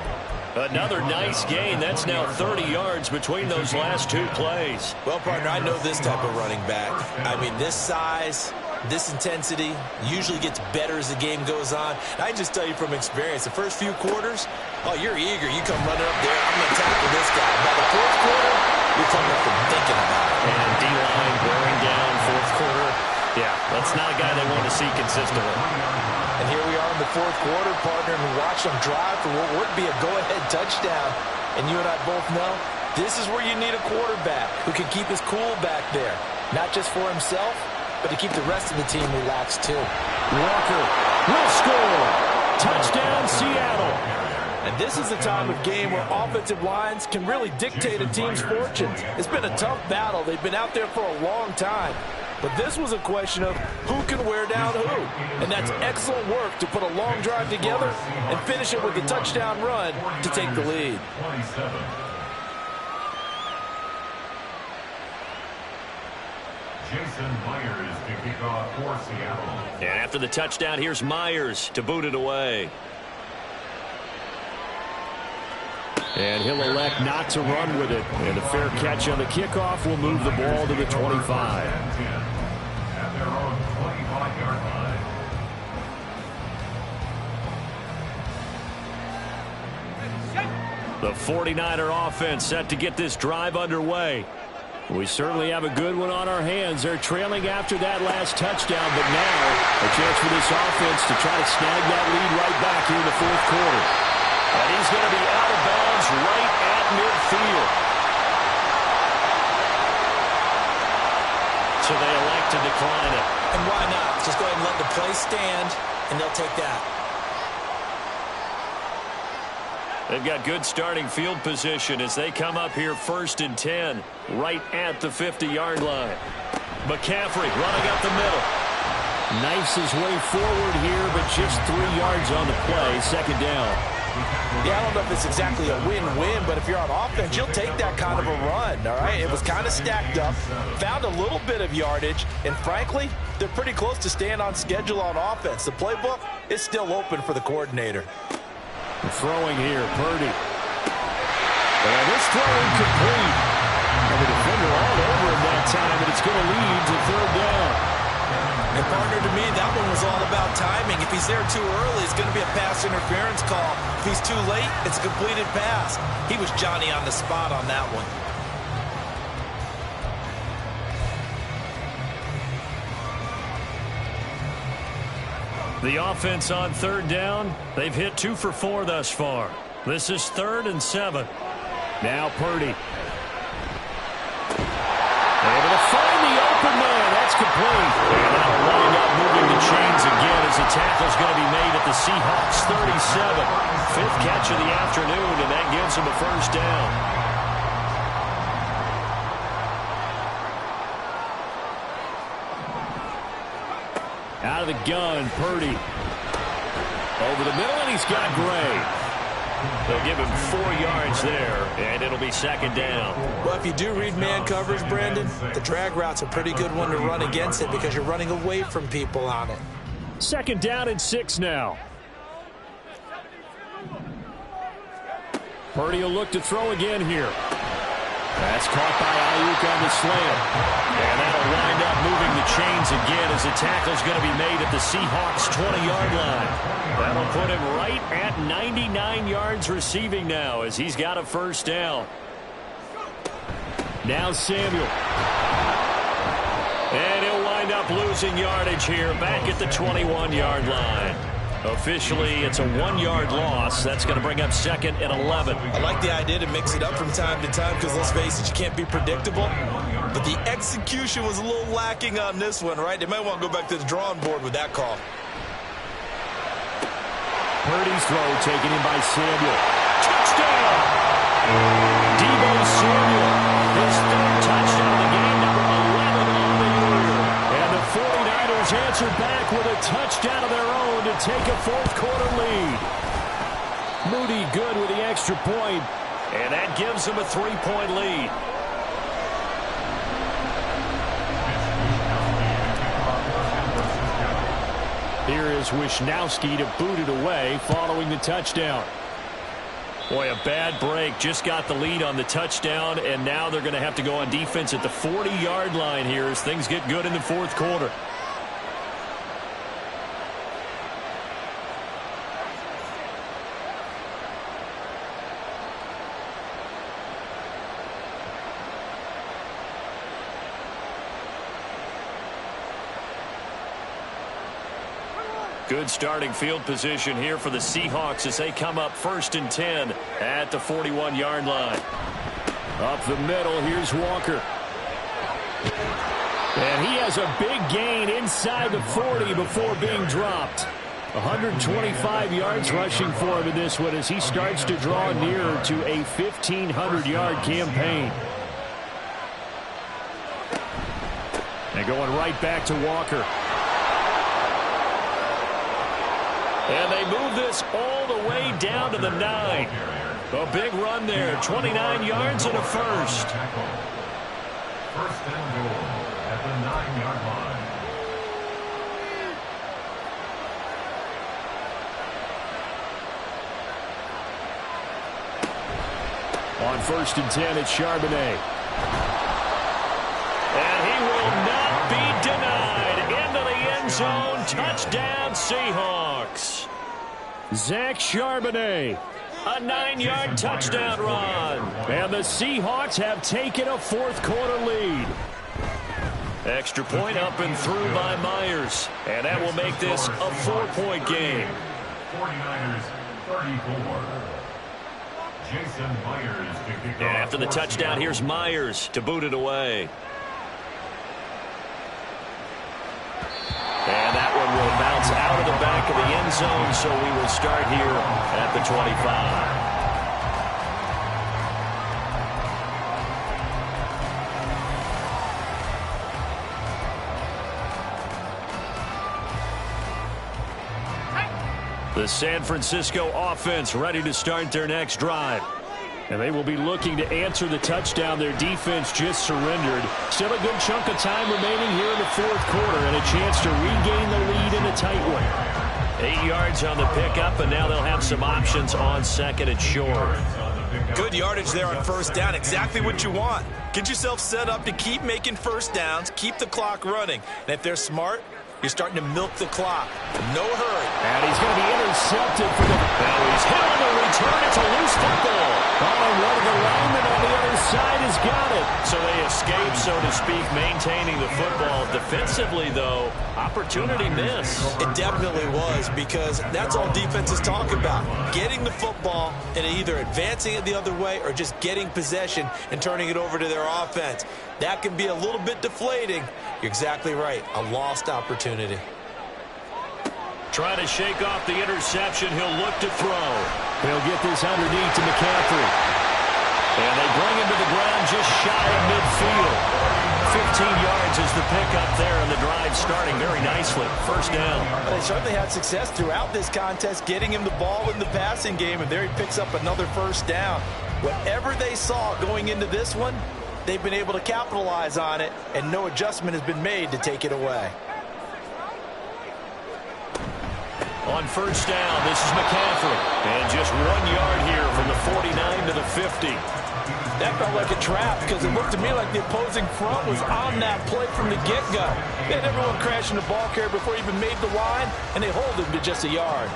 Speaker 1: Another nice gain. That's now 30 yards between those last 2 plays.
Speaker 2: Well, partner, I know this type of running back. I mean, this size, this intensity usually gets better as the game goes on. I just tell you from experience, the first few quarters, oh, you're eager. You come running up there. I'm going to tackle this guy. By the fourth quarter, you're coming up and thinking about it.
Speaker 1: And D-line bearing down fourth quarter. Yeah, that's not a guy they want to see consistently.
Speaker 2: And here we are in the fourth quarter, partner, and watch them drive for what would be a go-ahead touchdown. And you and I both know this is where you need a quarterback who can keep his cool back there, not just for himself, but to keep the rest of the team relaxed too.
Speaker 5: Walker will score. Touchdown, Seattle.
Speaker 3: And this is the time of game where offensive lines can really dictate a team's fortunes. It's been a tough battle. They've been out there for a long time. But this was a question of who can wear down who. And that's excellent work to put a long drive together and finish it with a touchdown run to take the lead.
Speaker 4: 27. Jason Myers to kick off for Seattle.
Speaker 1: And after the touchdown, here's Myers to boot it away.
Speaker 5: And he'll elect not to run with it. And a fair catch on the kickoff will move the ball to the 25.
Speaker 4: At their own 25-yard line.
Speaker 1: The 49er offense set to get this drive underway. We certainly have a good one on our hands. They're trailing after that last touchdown, but now a chance for this offense to try to snag that lead right back here in the fourth quarter. And he's going to be out of bounds right at midfield. So they elect to decline it.
Speaker 2: And why not? Just go ahead and let the play stand, and they'll take that.
Speaker 1: They've got good starting field position as they come up here first and 10, right at the 50-yard line. McCaffrey running up the middle.
Speaker 5: Knifes his way forward here, but just 3 yards on the play, second down.
Speaker 2: Yeah, I don't know if it's exactly a win-win, but if you're on offense, you'll take that kind of a run, all right? It was kind of stacked up, found a little bit of yardage, and frankly, they're pretty close to staying on schedule on offense. The playbook is still open for the coordinator.
Speaker 5: Throwing here, Purdy. And this throw incomplete. And the defender all over him that time, and it's going to lead to third down.
Speaker 2: And partner, to me, that one was all about timing. If he's there too early, it's going to be a pass interference call. If he's too late, it's a completed pass. He was Johnny on the spot on that one.
Speaker 1: The offense on third down, they've hit 2 for 4 thus far. This is 3rd and 7.
Speaker 5: Now Purdy. Able to find the open man. That's complete. And that'll wind up moving the chains again as the tackle's going to be made at the Seahawks 37. 5th catch of the afternoon, and that gives them a first down. Out of the gun, Purdy. Over the middle, and he's got Gray.
Speaker 1: They'll give him 4 yards there, and it'll be second down.
Speaker 2: Well, if you do read man coverage, Brandon, the drag route's a pretty good one to run against it because you're running away from people on it.
Speaker 5: Second down and 6 now. Purdy will look to throw again here. That's caught by Ayuk on the slant. And that'll wind up moving the chains again as the tackle's going to be made at the Seahawks' 20-yard line. That'll put him right at 99 yards receiving now as he's got a first down. Now Samuel. And he'll wind up losing yardage here back at the 21-yard line. Officially, it's a 1-yard loss. That's going to bring up second and 11.
Speaker 2: I like the idea to mix it up from time to time because, let's face it, you can't be predictable. But the execution was a little lacking on this one, right? They might want to go back to the drawing board with that call.
Speaker 5: Purdy's throw taken in by Samuel. Touchdown! Deebo Samuel, his third touchdown of the game, number 11 on the year. And the 49ers answered back with a touchdown of their own to take a fourth-quarter lead. Moody good with the extra point,
Speaker 1: and that gives them a 3-point lead.
Speaker 5: Here is Wisnowski to boot it away following the touchdown.
Speaker 1: Boy, a bad break. Just got the lead on the touchdown, and now they're going to have to go on defense at the 40-yard line here as things get good in the fourth quarter. Good starting field position here for the Seahawks as they come up 1st and 10 at the 41-yard line.
Speaker 5: Up the middle, here's Walker. And he has a big gain inside the 40 before being dropped. 125 yards rushing for him in this one as he starts to draw nearer to a 1,500-yard campaign. And going right back to Walker.
Speaker 1: And they move this all the way down to the 9. A big run there, 29 yards and a first.
Speaker 4: First and goal at the 9-yard line.
Speaker 5: On 1st and 10, it's Charbonnet.
Speaker 1: And he will not be denied. Into the end zone. Touchdown, Seahawks.
Speaker 5: Zach Charbonnet.
Speaker 1: A 9-yard touchdown run.
Speaker 5: And the Seahawks have taken a fourth-quarter lead.
Speaker 1: Extra point up and through by Myers. And that will make this a 4-point game.
Speaker 4: 49ers 34. Jason Myers to kick off.
Speaker 1: And after the touchdown, here's Myers to boot it away. And that one will bounce out of the back of the end zone, so we will start here at the 25. The San Francisco offense ready to start their next drive.
Speaker 5: And they will be looking to answer the touchdown their defense just surrendered. Still a good chunk of time remaining here in the fourth quarter and a chance to regain the lead in a tight one.
Speaker 1: 8 yards on the pickup, and now they'll have some options on second and short.
Speaker 2: Good yardage there on first down. Exactly what you want. Get yourself set up to keep making first downs, keep the clock running. And if they're smart, you're starting to milk the clock. No hurry.
Speaker 5: And he's going to be intercepted for the...
Speaker 1: Now he's hit on the return. It's a loose football.
Speaker 5: Oh, and one of the linemen on the other side has got it.
Speaker 1: So they escape, so to speak, maintaining the football. Defensively, though, opportunity miss.
Speaker 2: It definitely was, because that's all defenses talk about. Getting the football and either advancing it the other way or just getting possession and turning it over to their offense. That can be a little bit deflating. You're exactly right. A lost opportunity.
Speaker 1: Trying to shake off the interception. He'll look to throw.
Speaker 5: He'll get this underneath to McCaffrey.
Speaker 1: And they bring him to the ground just shy of midfield. yards is the pickup there, and the drive starting very nicely. First down.
Speaker 2: They certainly had success throughout this contest, getting him the ball in the passing game, and there he picks up another first down. Whatever they saw going into this one, they've been able to capitalize on it, and no adjustment has been made to take it away.
Speaker 1: On first down, this is McCaffrey. And just 1 yard here from the 49 to the 50.
Speaker 2: That felt like a trap because it looked to me like the opposing front was on that play from the get-go. They had everyone crashing the ball carrier before he even made the line, and they hold him to just a yard.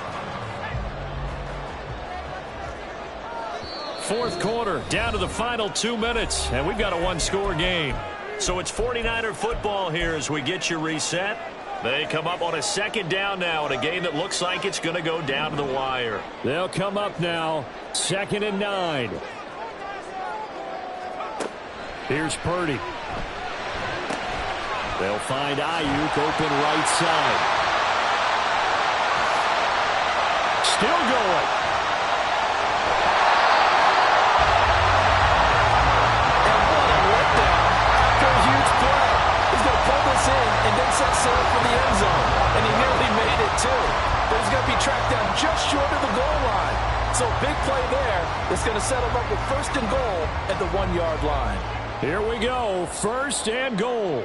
Speaker 1: Fourth quarter, down to the final 2 minutes, and we've got a one-score game. So it's 49er football here as we get you reset. They come up on a second down now in a game that looks like it's going to go down to the wire.
Speaker 5: They'll come up now, 2nd and 9. Here's Purdy. They'll find Ayuk open right side. Still going.
Speaker 2: And what a letdown after a huge play. He's going to pull this in and then set sail for the end zone. And he nearly made it, too. But he's going to be tracked down just short of the goal line. So big play there. It's going to set him up with first and goal at the 1 yard line.
Speaker 5: Here we go, first and goal.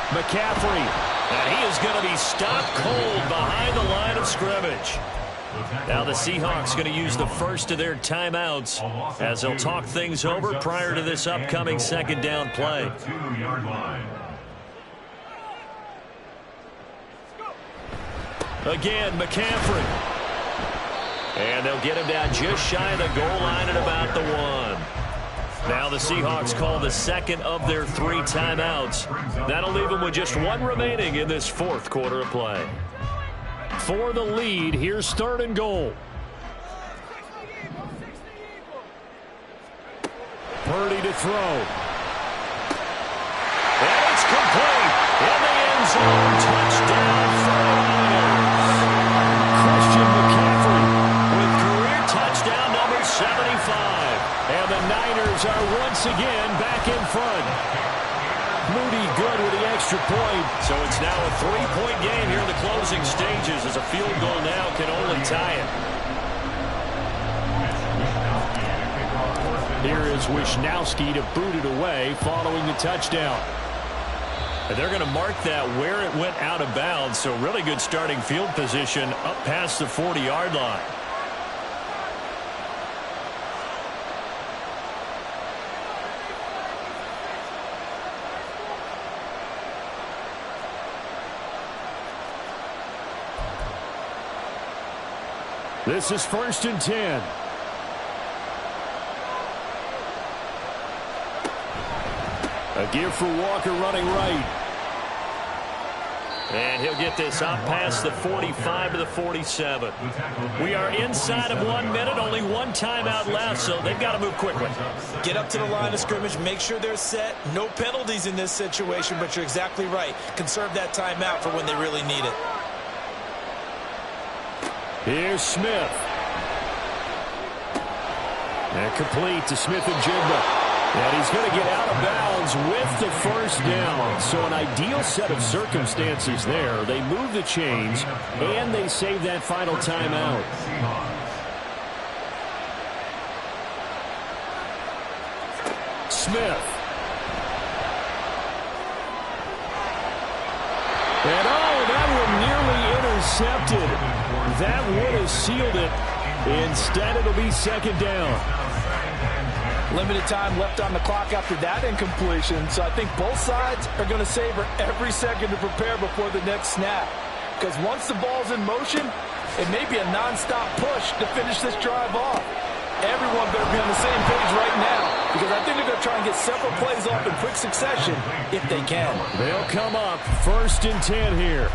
Speaker 1: McCaffrey, and he is going to be stopped cold behind the line of scrimmage. Now the Seahawks going to use the first of their timeouts as they'll talk things over prior to this upcoming second down play. Again, McCaffrey. And they'll get him down just shy of the goal line at about the 1. Now the Seahawks call the second of their 3 timeouts. That'll leave them with just 1 remaining in this fourth quarter of play.
Speaker 5: For the lead, here's 3rd and goal. Purdy to throw.
Speaker 1: And it's complete. In the end zone, touchdown 49ers.
Speaker 5: Christian McCaffrey
Speaker 1: with career touchdown number 75.
Speaker 5: And the Niners are once again back in front. Moody good with the extra point.
Speaker 1: So it's now a 3-point game here in the closing stages as a field goal now can only tie it.
Speaker 5: Here is Wisnowski to boot it away following the touchdown.
Speaker 1: And they're going to mark that where it went out of bounds. So really good starting field position up past the 40-yard line.
Speaker 5: This is 1st and 10. A give for Walker running right.
Speaker 1: And he'll get this up past the 45 to the 47. We are inside of 1 minute, only 1 timeout left, so they've got to move quickly.
Speaker 2: Get up to the line of scrimmage, make sure they're set. No penalties in this situation, but you're exactly right. Conserve that timeout for when they really need it.
Speaker 5: Here's Smith. And complete to Smith and Jigba. And he's going to get out of bounds with the first down. So an ideal set of circumstances there. They move the chains, and they save that final timeout. Smith. And that one nearly intercepted. That would have sealed it. Instead, it'll be second down.
Speaker 2: Limited time left on the clock after that incompletion, so I think both sides are going to savor every second to prepare before the next snap. Because once the ball's in motion, it may be a nonstop push to finish this drive off. Everyone better be on the same page right now, because I think they're going to try and get several plays off in quick succession if they can.
Speaker 5: They'll come up 1st and 10 here.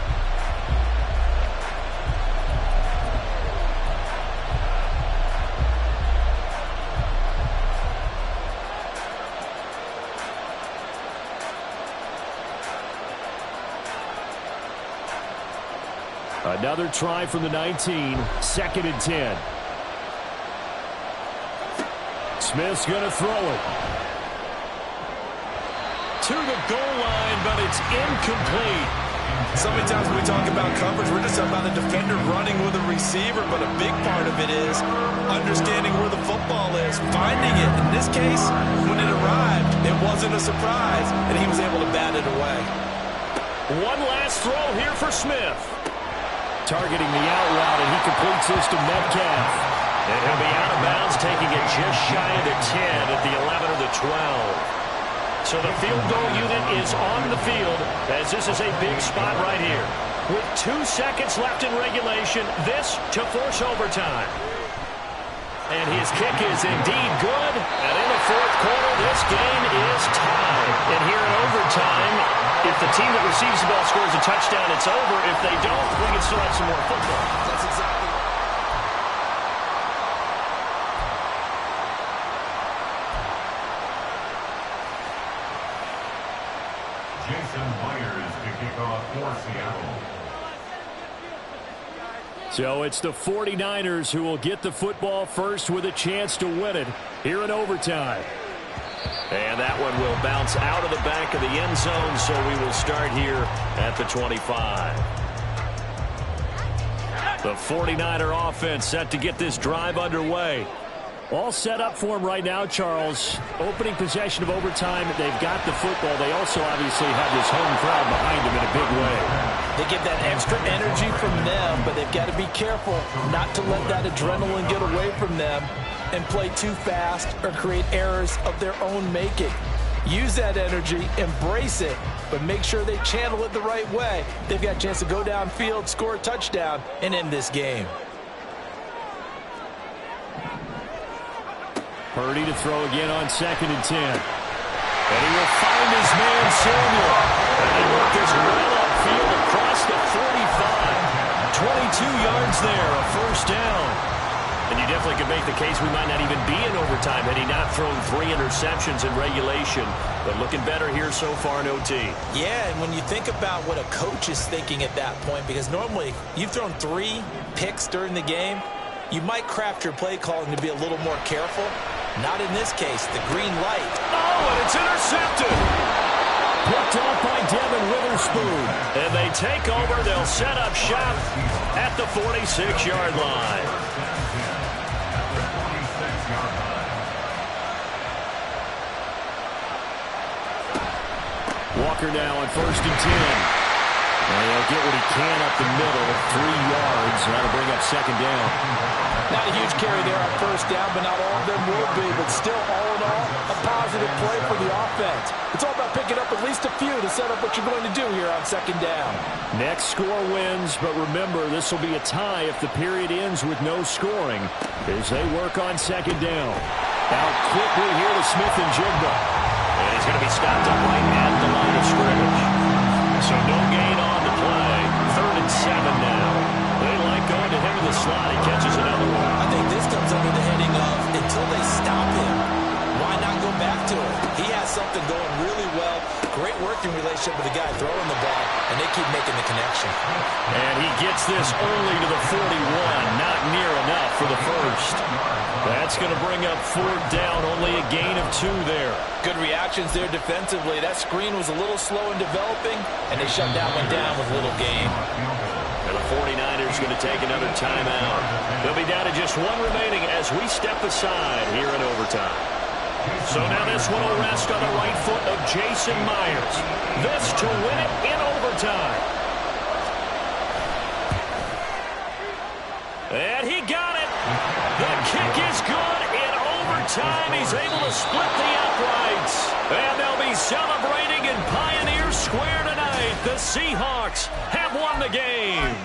Speaker 5: Another try from the 19, 2nd and 10. Smith's going to throw it.
Speaker 1: to the goal line, but it's incomplete.
Speaker 2: So many times when we talk about coverage, we're just talking about a defender running with a receiver, but a big part of it is understanding where the football is, finding it. In this case, when it arrived, it wasn't a surprise, and he was able to bat it away.
Speaker 1: One last throw here for Smith. Targeting the out route, and he completes this to Metcalf. And he'll be out of bounds, taking it just shy of the 10 at the 11 or the 12. So the field goal unit is on the field, as this is a big spot right here. With 2 seconds left in regulation, this to force overtime. And his kick is indeed good. And in the fourth quarter, this game is tied. And here in overtime, if the team that receives the ball scores a touchdown, it's over. If they don't, we can still have some more football.
Speaker 2: That's exactly.
Speaker 4: For Seattle.
Speaker 5: So it's the 49ers who will get the football first with a chance to win it here in overtime.
Speaker 1: And that one will bounce out of the back of the end zone, so we will start here at the 25. The 49er offense set to get this drive underway.
Speaker 5: All set up for him right now, Charles. Opening possession of overtime. They've got the football. They also obviously have this home crowd behind them in a big way.
Speaker 2: They get that extra energy from them, but they've got to be careful not to let that adrenaline get away from them and play too fast or create errors of their own making. Use that energy, embrace it, but make sure they channel it the right way. They've got a chance to go downfield, score a touchdown, and end this game.
Speaker 5: Purdy to throw again on 2nd and 10. And he will find his man, Samuel. And they work this well upfield across the 45. 22 yards there, a first down.
Speaker 1: And you definitely could make the case we might not even be in overtime had he not thrown 3 interceptions in regulation. But looking better here so far in OT.
Speaker 2: Yeah, and when you think about what a coach is thinking at that point, because normally you've thrown 3 picks during the game, you might craft your play calling to be a little more careful. Not in this case. The green light.
Speaker 1: Oh, and it's intercepted.
Speaker 5: Picked off by Devin Witherspoon.
Speaker 1: And they take over. They'll set up shop at the 46-yard line.
Speaker 5: Walker now on 1st and 10. And he'll get what he can up the middle. 3 yards. That'll bring up 2nd down.
Speaker 2: Not a huge carry there on 1st down, but not all of them will be. But still, all in all, a positive play for the offense. It's all about picking up at least a few to set up what you're going to do here on 2nd down.
Speaker 5: Next score wins, but remember, this will be a tie if the period ends with no scoring as they work on 2nd down. Out quickly here to Smith-Njigba.
Speaker 1: And he's going to be stopped up right at the line of scrimmage. So no gain on the play. 3rd and 7 now. They like going to him in the slot. He catches another one.
Speaker 2: I think this comes under the heading of until they stop him, why not go back to him? He has something going really well. Great working relationship with the guy throwing the ball, and they keep making the connection.
Speaker 1: And he gets this only to the 41. Not near enough for the first. That's going to bring up 4th down. Only a gain of 2 there.
Speaker 2: Good reactions there defensively. That screen was a little slow in developing, and they shut that one down with little gain.
Speaker 1: And the 49ers going to take another timeout. They'll be down to just 1 remaining as we step aside here in overtime. So now this one will rest on the right foot of Jason Myers. This to win it in overtime. And he got it. The kick is good in overtime. He's able to split the uprights. And they'll be celebrating in Pioneer Square tonight. The Seahawks have won the game.